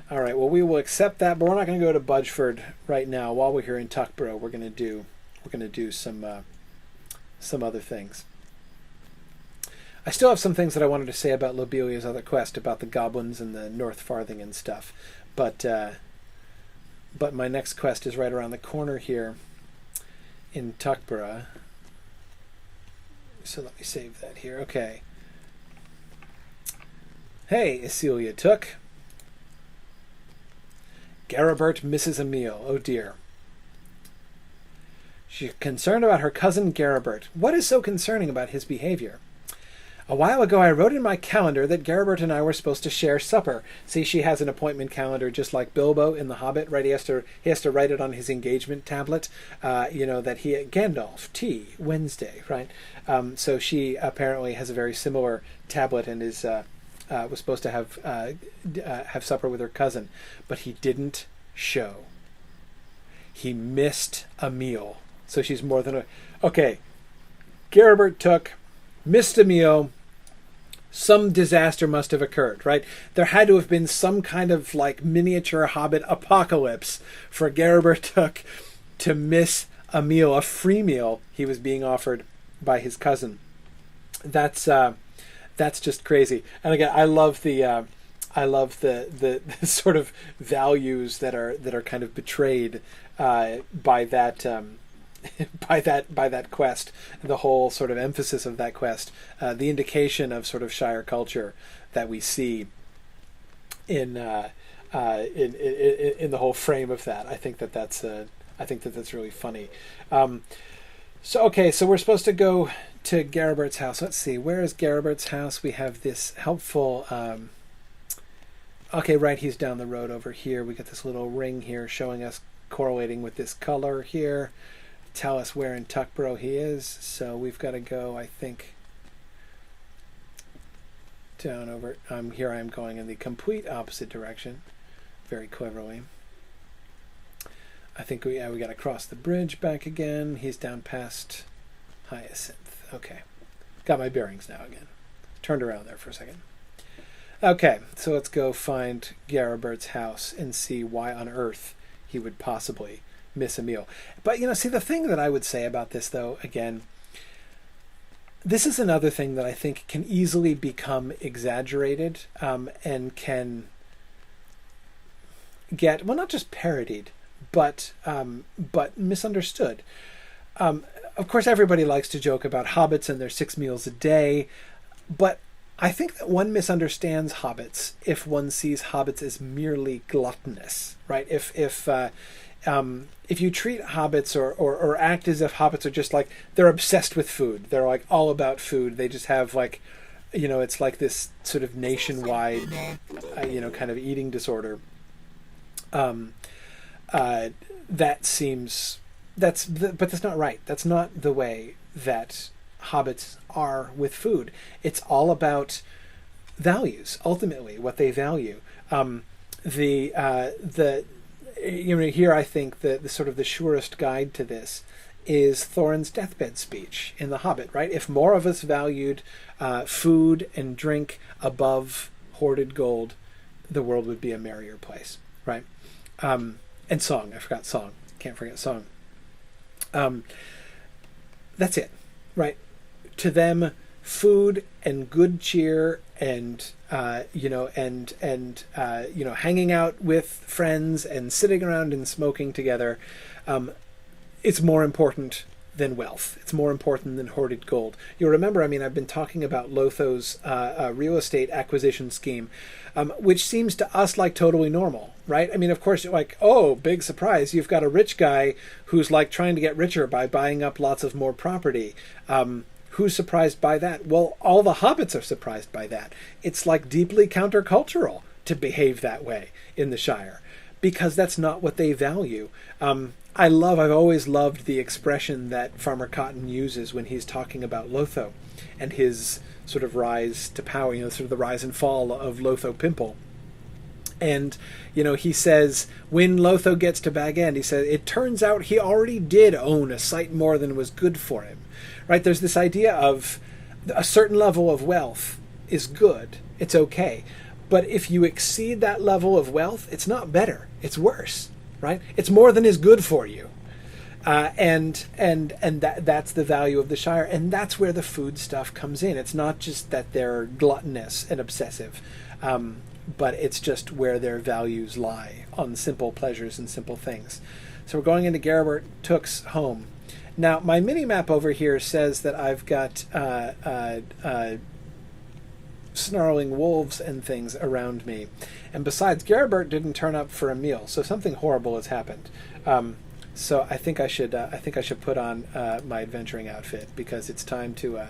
All right, well, we will accept that, but we're not going to go to Budgeford right now. While we're here in Tuckborough, we're going to do some other things. I still have some things that I wanted to say about Lobelia's other quest, about the goblins and the North Farthing and stuff. But my next quest is right around the corner here in Tuckborough. So let me save that here. Okay. Hey, Loilia Took. Gerabert misses a meal. Oh dear. She's concerned about her cousin Gerabert. What is so concerning about his behavior? A while ago, I wrote in my calendar that Gerabert and I were supposed to share supper. See, she has an appointment calendar just like Bilbo in The Hobbit, right? He has to write it on his engagement tablet. That Gandalf, tea, Wednesday, right? So she apparently has a very similar tablet and was supposed to have supper with her cousin, but he didn't show. He missed a meal. So she's more than okay. Gerabert Took. Missed a meal. Some disaster must have occurred, right? There had to have been some kind of miniature Hobbit apocalypse for Gerabert Took to miss a meal, a free meal he was being offered by his cousin. That's just crazy. And again, I love the sort of values that are kind of betrayed by that. By that quest, the whole sort of emphasis of that quest, the indication of sort of Shire culture that we see in the whole frame of that. I think that's really funny. So we're supposed to go to Gerabert's house. Let's see, where is Gerabert's house? We have this helpful. Okay, right, he's down the road over here. We got this little ring here showing us, correlating with this color here, tell us where in Tuckborough he is. So we've got to go, I think, down over. Here I am going in the complete opposite direction, very cleverly. I think we got to cross the bridge back again. He's down past Hiasin. Okay, got my bearings now again. Turned around there for a second. Okay, so let's go find Gerabert's house and see why on earth he would possibly miss a meal. But, see, the thing that I would say about this, though, again, this is another thing that I think can easily become exaggerated and can get, well, not just parodied, but misunderstood. Of course, everybody likes to joke about hobbits and their 6 meals a day, but I think that one misunderstands hobbits if one sees hobbits as merely gluttonous, right? If you treat hobbits or act as if hobbits are just like, they're obsessed with food, they're like all about food, they just have like, it's like this sort of nationwide, kind of eating disorder. But that's not right. That's not the way that hobbits are with food. It's all about values, ultimately, what they value. Here I think the sort of the surest guide to this is Thorin's deathbed speech in The Hobbit, right? If more of us valued food and drink above hoarded gold, the world would be a merrier place, right? And song. I forgot song. Can't forget song. That's it, right? To them, food and good cheer and hanging out with friends and sitting around and smoking together, it's more important than wealth. It's more important than hoarded gold. You'll remember, I've been talking about Lotho's real estate acquisition scheme, which seems to us like totally normal, right? Of course, you're like, oh, big surprise. You've got a rich guy who's like trying to get richer by buying up lots of more property. Who's surprised by that? Well, all the hobbits are surprised by that. It's like deeply countercultural to behave that way in the Shire, because that's not what they value. I've always loved the expression that Farmer Cotton uses when he's talking about Lotho and his sort of rise to power, sort of the rise and fall of Lotho Pimple. And, he says, when Lotho gets to Bag End, he says, it turns out he already did own a sight more than was good for him, right? There's this idea of a certain level of wealth is good. It's okay. But if you exceed that level of wealth, it's not better. It's worse, right? It's more than is good for you. And that's the value of the Shire. And that's where the food stuff comes in. It's not just that they're gluttonous and obsessive, but it's just where their values lie, on simple pleasures and simple things. So we're going into Gerabert Took's home. Now, my mini-map over here says that I've got snarling wolves and things around me. And besides, Gerabert didn't turn up for a meal, so something horrible has happened. So I think I should put on my adventuring outfit, because it's time to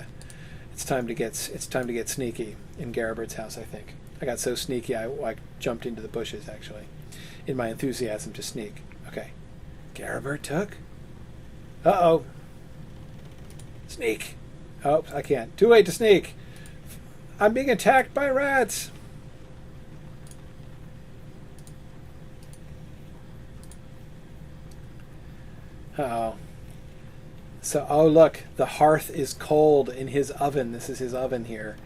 get sneaky in Gerabert's house. I think I got so sneaky I jumped into the bushes, actually, in my enthusiasm to sneak. Okay, Gerabert Took. Uh-oh. Sneak. Oh, I can't. Too late to sneak. I'm being attacked by rats. Uh-oh. So, oh look, the hearth is cold in his oven. This is his oven here.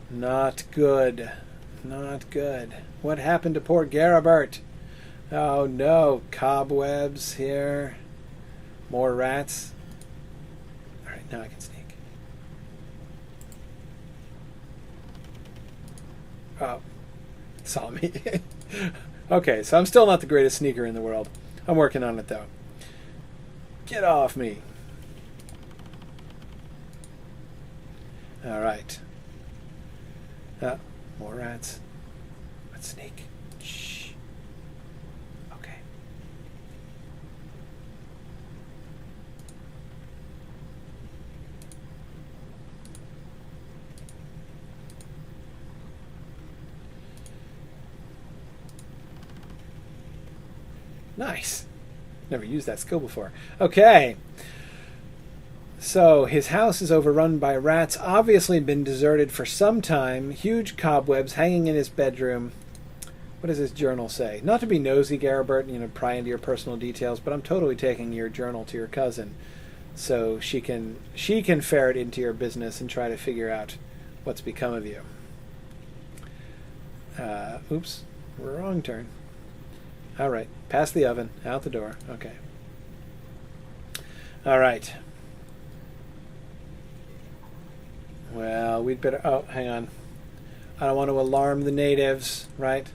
Not good. Not good. What happened to poor Gerabert? Oh no, cobwebs here. More rats. Alright, now I can sneak. Oh, saw me. Okay, so I'm still not the greatest sneaker in the world. I'm working on it though. Get off me. Alright. More rats. Let's sneak. Shh. Okay. Nice. Never used that skill before. Okay. So, his house is overrun by rats, obviously been deserted for some time, huge cobwebs hanging in his bedroom. What does his journal say? Not to be nosy, Gerabert, pry into your personal details, but I'm totally taking your journal to your cousin so she can ferret into your business and try to figure out what's become of you. Oops, wrong turn. All right, past the oven, out the door. Okay. All right. Well, we'd better... Oh, hang on. I don't want to alarm the natives, right?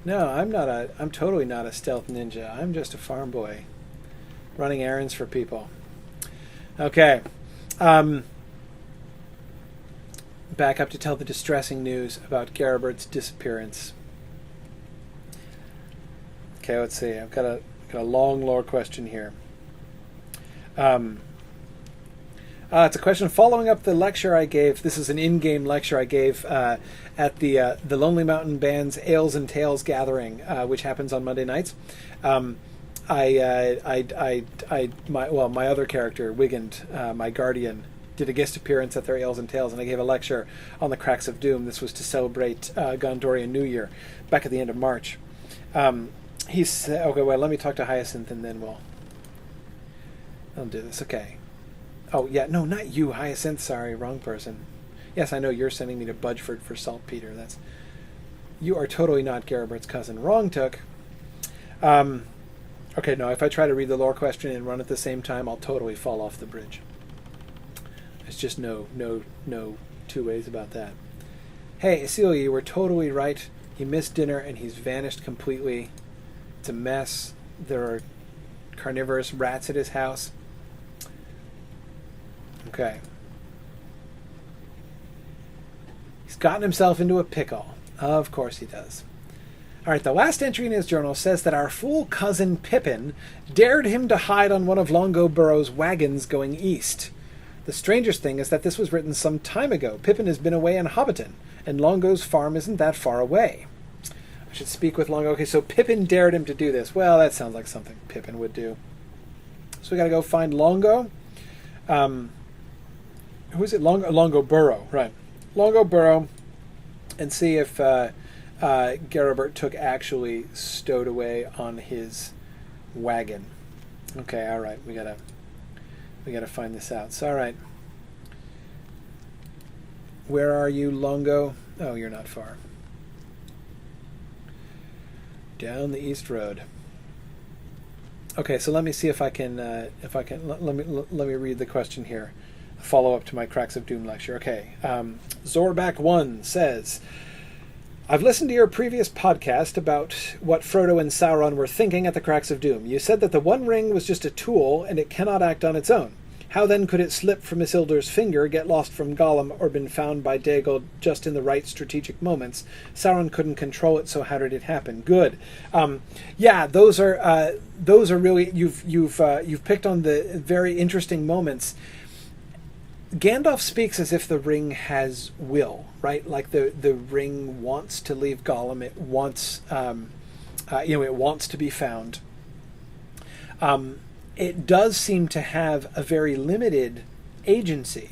No, I'm totally not a stealth ninja. I'm just a farm boy running errands for people. Okay. Back up to tell the distressing news about Gerabert's disappearance. Okay, let's see. I've got a long lore question here. It's a question following up the lecture I gave. This is an in-game lecture I gave at the Lonely Mountain Band's Ales and Tales gathering, which happens on Monday nights. My other character, Wigand, my guardian, did a guest appearance at their Ales and Tales, and I gave a lecture on the Cracks of Doom. This was to celebrate Gondorian New Year, back at the end of March. He said, "Okay, well, let me talk to Hyacinth, and then I'll do this." Okay. Oh, yeah, no, not you, Hyacinth. Sorry, wrong person. Yes, I know you're sending me to Budgeford for saltpeter. You are totally not Gerabert's cousin. Wrong, Took. Okay, no, if I try to read the lore question and run at the same time, I'll totally fall off the bridge. There's just no two ways about that. Hey, Celia, you were totally right. He missed dinner and he's vanished completely. It's a mess. There are carnivorous rats at his house. Okay. He's gotten himself into a pickle. Of course he does. All right, the last entry in his journal says that our fool cousin Pippin dared him to hide on one of Longoburrow's wagons going east. The strangest thing is that this was written some time ago. Pippin has been away in Hobbiton, and Longo's farm isn't that far away. I should speak with Longo. Okay, so Pippin dared him to do this. Well, that sounds like something Pippin would do. So we got to go find Longo. Who is it? Longoburrow, right. Longoburrow, and see if Gerabert Took actually stowed away on his wagon. Okay, all right. We gotta find this out. So, all right. Where are you, Longo? Oh, you're not far. Down the east road. Okay, so let me see if I can. Let me read the question here. Follow up to my Cracks of Doom lecture. Okay, Zorback1 says, I've listened to your previous podcast about what Frodo and Sauron were thinking at the Cracks of Doom. You said that the One Ring was just a tool and it cannot act on its own. How then could it slip from Isildur's finger, get lost from Gollum, or been found by Daigle just in the right strategic moments? Sauron couldn't control it, so how did it happen? Good. Yeah, those are really you've picked on the very interesting moments. Gandalf speaks as if the ring has will, right? Like the ring wants to leave Gollum. It wants, it wants to be found. It does seem to have a very limited agency.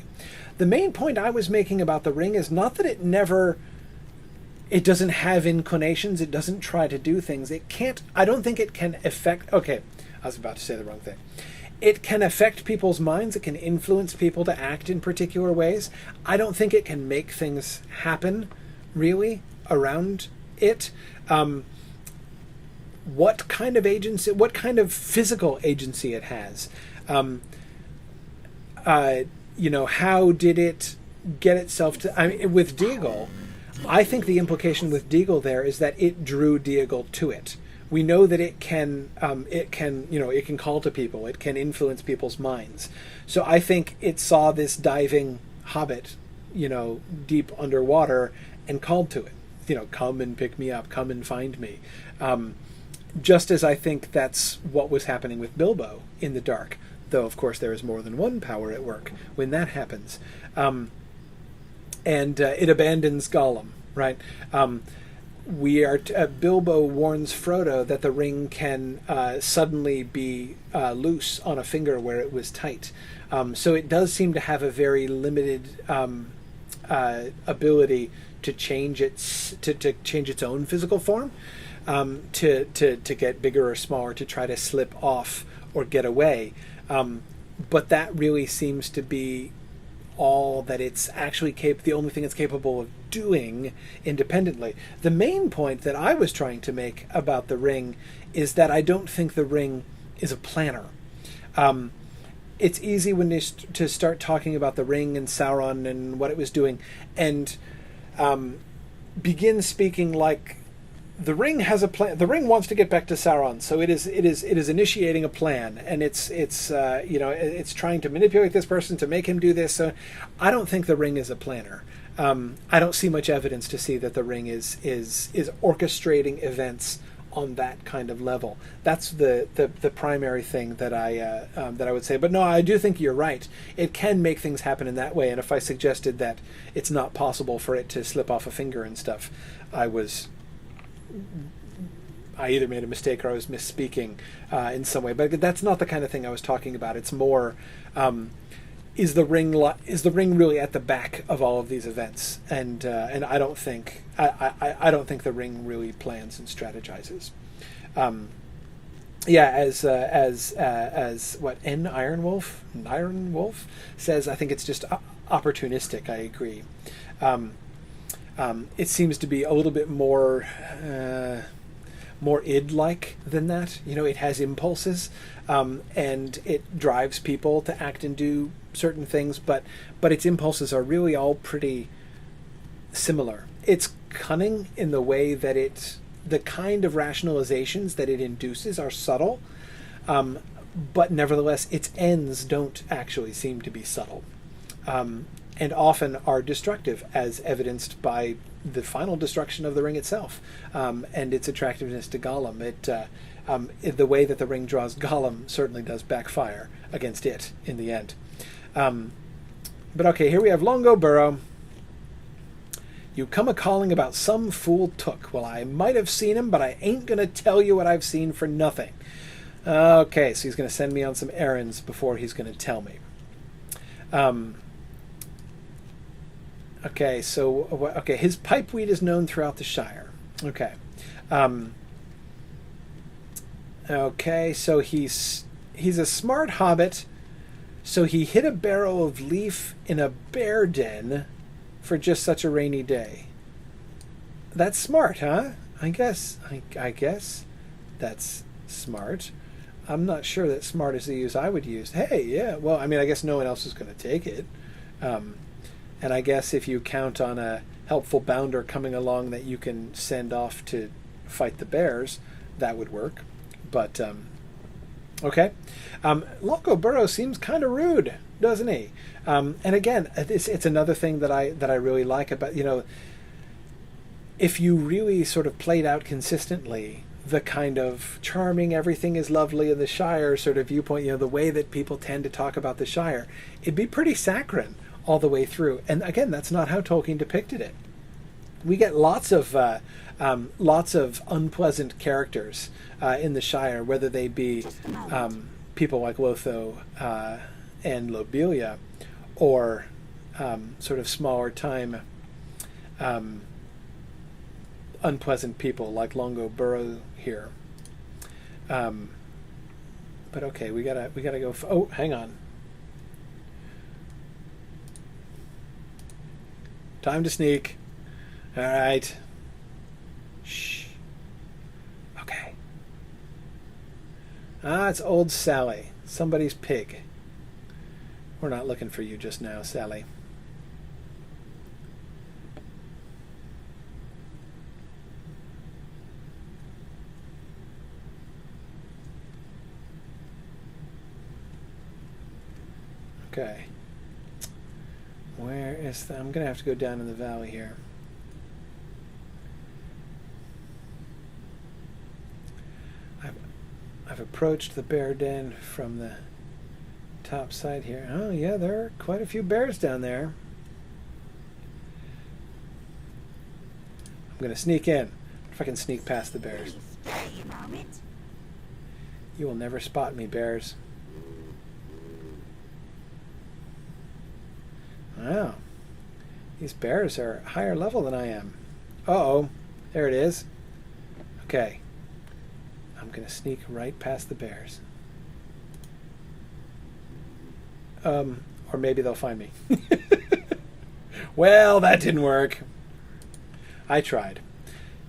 The main point I was making about the ring is not that it doesn't have inclinations. It doesn't try to do things. It can't. I don't think it can affect. Okay, I was about to say the wrong thing. It can affect people's minds. It can influence people to act in particular ways. I don't think it can make things happen, really, around it. What kind of agency, what kind of physical agency it has. How did it get itself to... with Deagle, I think the implication with Deagle there is that it drew Deagle to it. We know that it can call to people. It can influence people's minds. So I think it saw this diving hobbit, deep underwater, and called to it. Come and pick me up. Come and find me. Just as I think that's what was happening with Bilbo in the dark. Though, of course, there is more than one power at work when that happens. And it abandons Gollum, right? Bilbo warns Frodo that the ring can suddenly be loose on a finger where it was tight. So it does seem to have a very limited ability to change its own physical form, to get bigger or smaller, to try to slip off or get away. But that really seems to be all that it's actually the only thing it's capable of doing independently. The main point that I was trying to make about the ring is that I don't think the ring is a planner. It's easy when you to start talking about the ring and Sauron and what it was doing, and begin speaking like the ring has a plan. The ring wants to get back to Sauron, so it is initiating a plan, and it's trying to manipulate this person to make him do this. So I don't think the ring is a planner. I don't see much evidence to see that the ring is orchestrating events on that kind of level. That's the primary thing that I would say. But no, I do think you're right. It can make things happen in that way. And if I suggested that it's not possible for it to slip off a finger and stuff, I either made a mistake or I was misspeaking in some way. But that's not the kind of thing I was talking about. It's more, is the ring really at the back of all of these events? And I don't think I don't think the ring really plans and strategizes. As what Ironwolf says, I think it's just opportunistic. I agree. It seems to be a little bit more id-like than that. It has impulses, and it drives people to act and do certain things, but its impulses are really all pretty similar. It's cunning in the way that the kind of rationalizations that it induces are subtle, but nevertheless its ends don't actually seem to be subtle. And often are destructive, as evidenced by the final destruction of the ring itself, and its attractiveness to Gollum. The way that the ring draws Gollum certainly does backfire against it in the end. But okay, here we have Longoborough. You come a-calling about some fool Took. Well, I might have seen him, but I ain't going to tell you what I've seen for nothing. Okay, so he's going to send me on some errands before he's going to tell me. Okay, so his pipeweed is known throughout the Shire. Okay. Okay, so he's a smart hobbit, so he hid a barrel of leaf in a bear den for just such a rainy day. That's smart, huh? I guess that's smart. I'm not sure that smart is the use I would use. Hey, yeah, well, I guess no one else is going to take it. And I guess if you count on a helpful bounder coming along that you can send off to fight the bears, that would work. But, okay. Longoborough seems kind of rude, doesn't he? And again, it's another thing that I really like about, if you really sort of played out consistently the kind of charming, everything is lovely in the Shire sort of viewpoint, the way that people tend to talk about the Shire, it'd be pretty saccharine all the way through. And again, that's not how Tolkien depicted it. We get lots of unpleasant characters in the Shire, whether they be people like Lotho and Lobelia, or sort of smaller time unpleasant people like Longoborough here. But okay, we gotta go. Oh, hang on. Time to sneak. All right. Shh. Okay. It's old Sally. Somebody's pig. We're not looking for you just now, Sally. Okay. Where is I'm going to have to go down in the valley here. I've approached the bear den from the top side here. Oh yeah, there are quite a few bears down there. I'm going to sneak in. If I can sneak past the bears. Please stay a moment. You will never spot me, bears. Wow. These bears are higher level than I am. Uh-oh. There it is. Okay. I'm going to sneak right past the bears. Or maybe they'll find me. Well, that didn't work. I tried.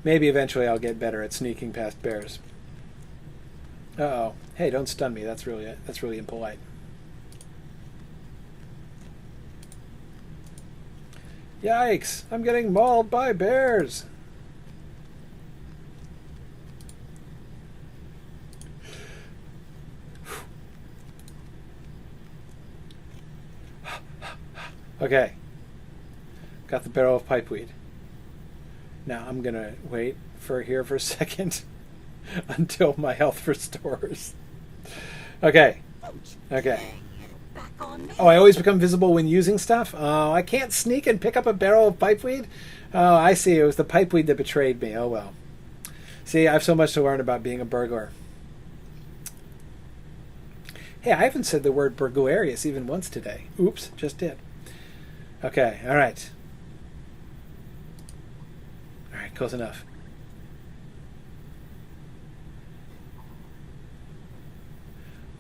Maybe eventually I'll get better at sneaking past bears. Uh-oh. Hey, don't stun me. That's really impolite. Yikes! I'm getting mauled by bears! Okay. Got the barrel of pipeweed. Now I'm gonna wait here for a second until my health restores. Okay. Okay. Oh, I always become visible when using stuff? Oh, I can't sneak and pick up a barrel of pipeweed? Oh, I see. It was the pipeweed that betrayed me. Oh, well. See, I have so much to learn about being a burglar. Hey, I haven't said the word burglarious even once today. Oops, just did. Okay, all right. All right, close enough.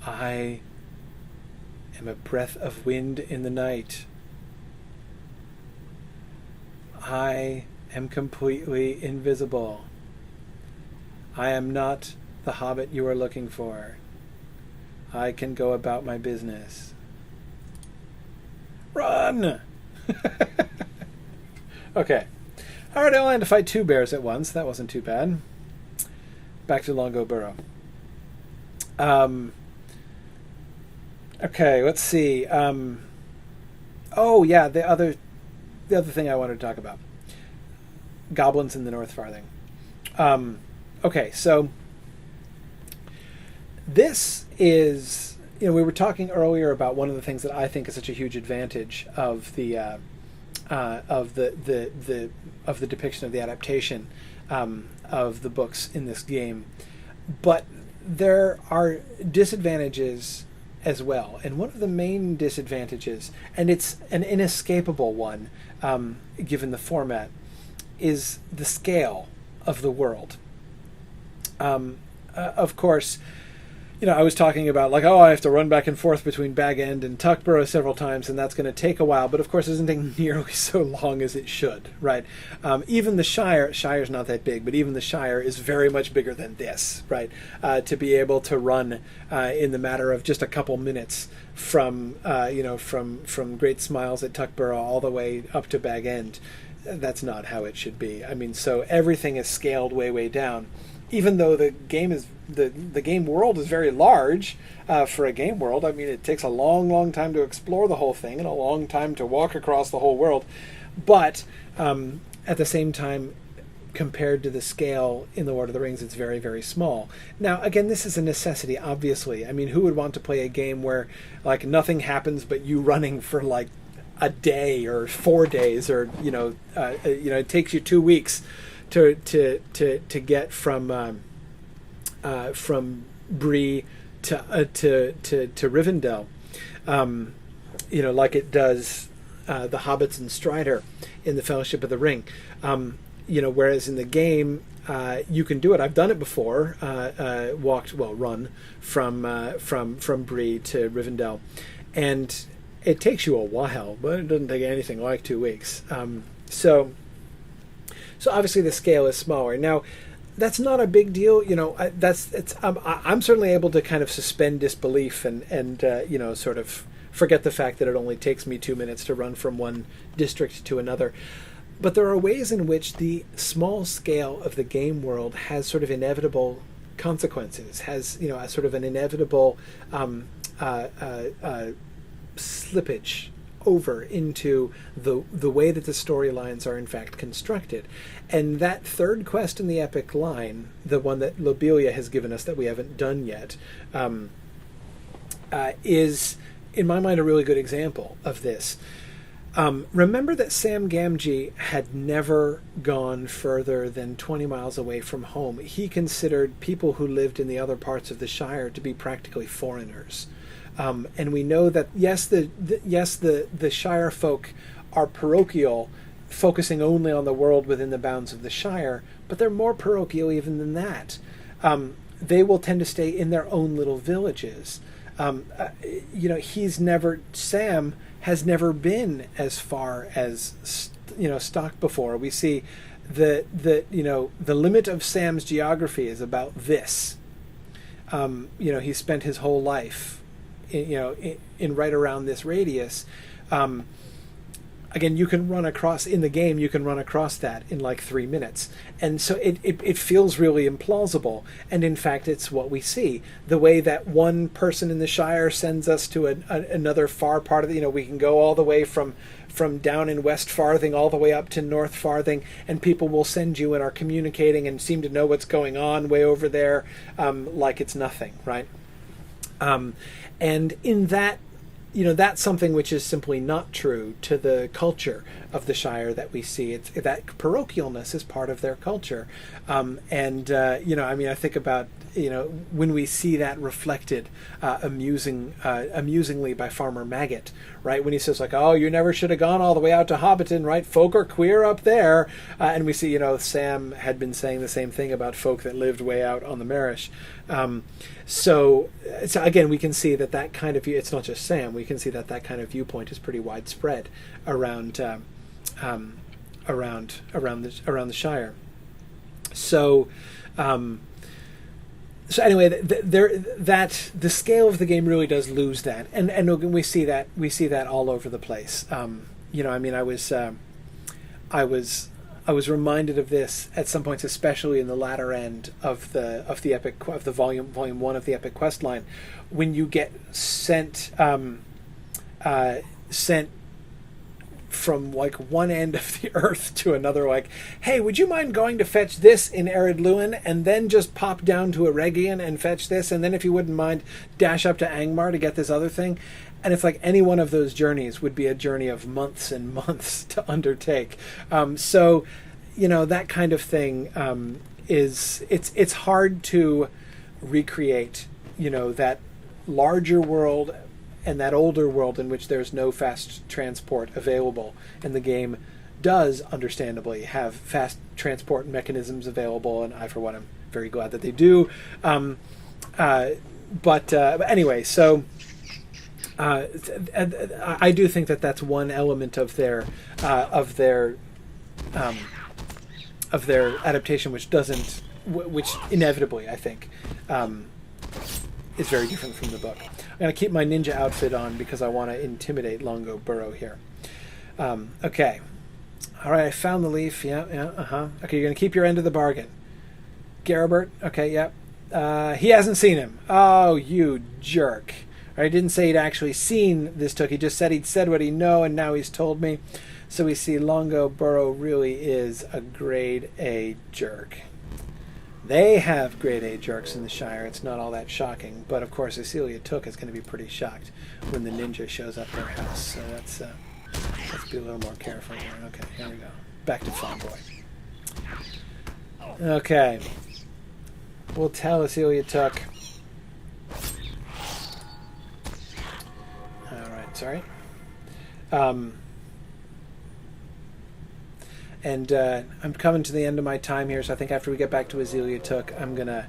I am a breath of wind in the night. I am completely invisible. I am not the hobbit you are looking for. I can go about my business. Run! Okay. Alright, I only had to fight 2 bears at once. That wasn't too bad. Back to Longo Burrow. Okay, let's see. Oh yeah, the other thing I wanted to talk about. Goblins in the North Farthing. Okay, so this is, we were talking earlier about one of the things that I think is such a huge advantage of the depiction of the adaptation of the books in this game, but there are disadvantages as well. And one of the main disadvantages, and it's an inescapable one, given the format, is the scale of the world. Of course, I was talking about I have to run back and forth between Bag End and Tuckborough several times, and that's going to take a while. But of course, it doesn't take nearly so long as it should, right? Even the Shire's not that big, but even the Shire is very much bigger than this, right? To be able to run in the matter of just a couple minutes from Great Smiles at Tuckborough all the way up to Bag End, that's not how it should be. I mean, so everything is scaled way down. Even though the game is the game world is very large for a game world. I mean, it takes a long time to explore the whole thing and a long time to walk across the whole world. But at the same time, compared to the scale in the Lord of the Rings, it's very small. Now, again, this is a necessity, obviously. I mean, who would want to play a game where nothing happens but you running for a day or 4 days, or it takes you 2 weeks to get from Bree to Rivendell, like it does the Hobbits and Strider in the Fellowship of the Ring. Whereas in the game you can do it. I've done it before. Run from Bree to Rivendell, and it takes you a while, but it doesn't take anything like 2 weeks. So obviously the scale is smaller. Now, that's not a big deal. I'm certainly able to kind of suspend disbelief and sort of forget the fact that it only takes me 2 minutes to run from one district to another. But there are ways in which the small scale of the game world has sort of inevitable consequences, has a sort of an inevitable slippage over into the way that the storylines are in fact constructed. And that third quest in the epic line, the one that Loilia has given us that we haven't done yet, is in my mind a really good example of this. Remember that Sam Gamgee had never gone further than 20 miles away from home. He considered people who lived in the other parts of the Shire to be practically foreigners. And we know that, yes, the Shire folk are parochial, focusing only on the world within the bounds of the Shire, but they're more parochial even than that. They will tend to stay in their own little villages. Sam has never been as far as Stock before. We see the limit of Sam's geography is about this. He spent his whole life in right around this radius. Again, you can run across in the game. You can run across that in like 3 minutes, and so it feels really implausible. And in fact, it's what we see. The way that one person in the Shire sends us to another far part of we can go all the way from down in West Farthing all the way up to North Farthing, and people will send you and are communicating and seem to know what's going on way over there, like it's nothing, right? And in that. That's something which is simply not true to the culture of the Shire that we see. It's that parochialness is part of their culture. I think about, when we see that reflected amusingly by Farmer Maggot, right? When he says like, oh, you never should have gone all the way out to Hobbiton, right? Folk are queer up there. And we see, Sam had been saying the same thing about folk that lived way out on the Marish. So again, we can see that kind of view, it's not just Sam, we can see that kind of viewpoint is pretty widespread around the Shire. So anyway, the scale of the game really does lose that, and we see that all over the place. I was reminded of this at some points, especially in the latter end of the volume 1 of the Epic Quest line, when you get sent from like one end of the earth to another, like, hey, would you mind going to fetch this in Ered Luin, and then just pop down to Eregion and fetch this, and then if you wouldn't mind, dash up to Angmar to get this other thing. And it's like any one of those journeys would be a journey of months and months to undertake. So that kind of thing it's hard to recreate, that larger world and that older world in which there's no fast transport available. And the game does, understandably, have fast transport mechanisms available, and I, for one, am very glad that they do. But anyway, so... I do think that that's one element of their adaptation, which inevitably, I think, is very different from the book. I'm going to keep my ninja outfit on because I want to intimidate Longo Burrow here. Okay. All right, I found the leaf. Yeah, Okay, you're going to keep your end of the bargain. Gerabert, okay, yeah. He hasn't seen him. Oh, you jerk. I didn't say he'd actually seen this Took. He just said he'd said what he know, and now he's told me. So we see Longo Burrow really is a grade A jerk. They have grade A jerks in the Shire. It's not all that shocking. But, of course, Loilia Took is going to be pretty shocked when the ninja shows up their house. So let's be a little more careful here. Okay, here we go. Back to Farm Boy. Okay. We'll tell Loilia Took. Sorry. And I'm coming to the end of my time here, so I think after we get back to Loilia Took, I'm gonna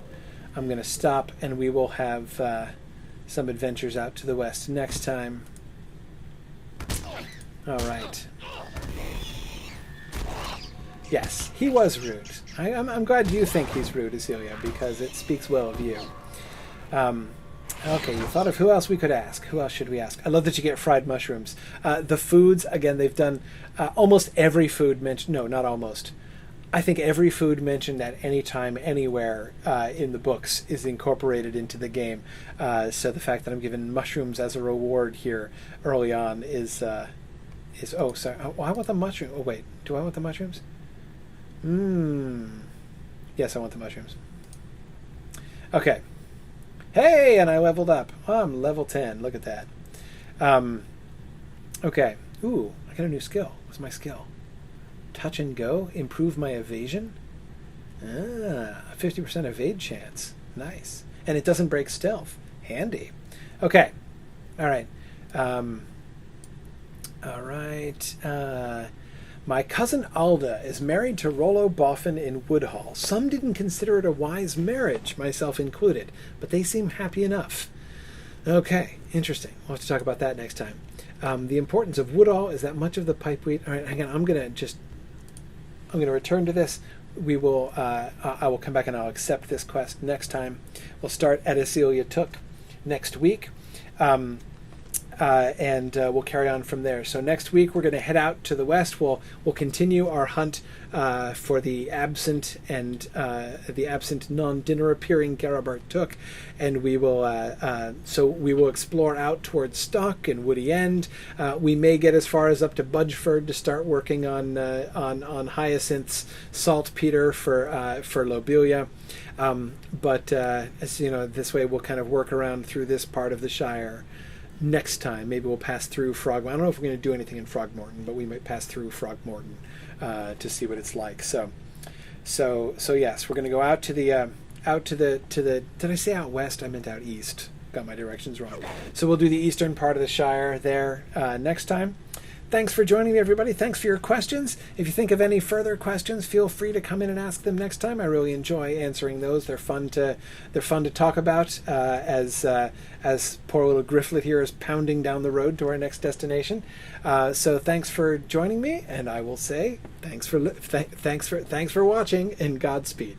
stop, and we will have some adventures out to the west next time. All right. Yes, he was rude. I'm glad you think he's rude, Loilia, because it speaks well of you. Okay, you thought of who else we could ask. Who else should we ask? I love that you get fried mushrooms. The foods, again, they've done almost every food mentioned. No, not almost. I think every food mentioned at any time, anywhere in the books is incorporated into the game. So the fact that I'm given mushrooms as a reward here early on is oh, sorry. Oh, I want the mushroom. Oh, wait. Do I want the mushrooms? Yes, I want the mushrooms. Okay. Hey, and I leveled up. Oh, I'm level 10. Look at that. Okay. Ooh, I got a new skill. What's my skill? Touch and go. Improve my evasion. 50% evade chance. Nice. And it doesn't break stealth. Handy. Okay. All right. All right. My cousin Alda is married to Rollo Boffin in Woodhall. Some didn't consider it a wise marriage, myself included, but they seem happy enough. Okay, interesting. We'll have to talk about that next time. The importance of Woodhall is that much of the pipeweed... All right, hang on. I'm going to return to this. We will. I will come back and I'll accept this quest next time. We'll start at Loilia Took next week. And we'll carry on from there. So next week we're going to head out to the west. We'll continue our hunt for the absent non-dinner appearing Gerabert Took, and we will explore out towards Stock and Woody End. We may get as far as up to Budgeford to start working on Hyacinth's saltpeter for Lobelia. But as you know, this way we'll kind of work around through this part of the Shire. Next time, maybe we'll pass through Frogmorton. I don't know if we're going to do anything in Frogmorton, but we might pass through Frogmorton to see what it's like. So yes, we're going to go out to the Did I say out west? I meant out east. Got my directions wrong. So we'll do the eastern part of the Shire there next time. Thanks for joining me, everybody. Thanks for your questions. If you think of any further questions, feel free to come in and ask them next time. I really enjoy answering those. They're fun to talk about as poor little Gryfflet here is pounding down the road to our next destination. So thanks for joining me, and I will say thanks for watching and Godspeed.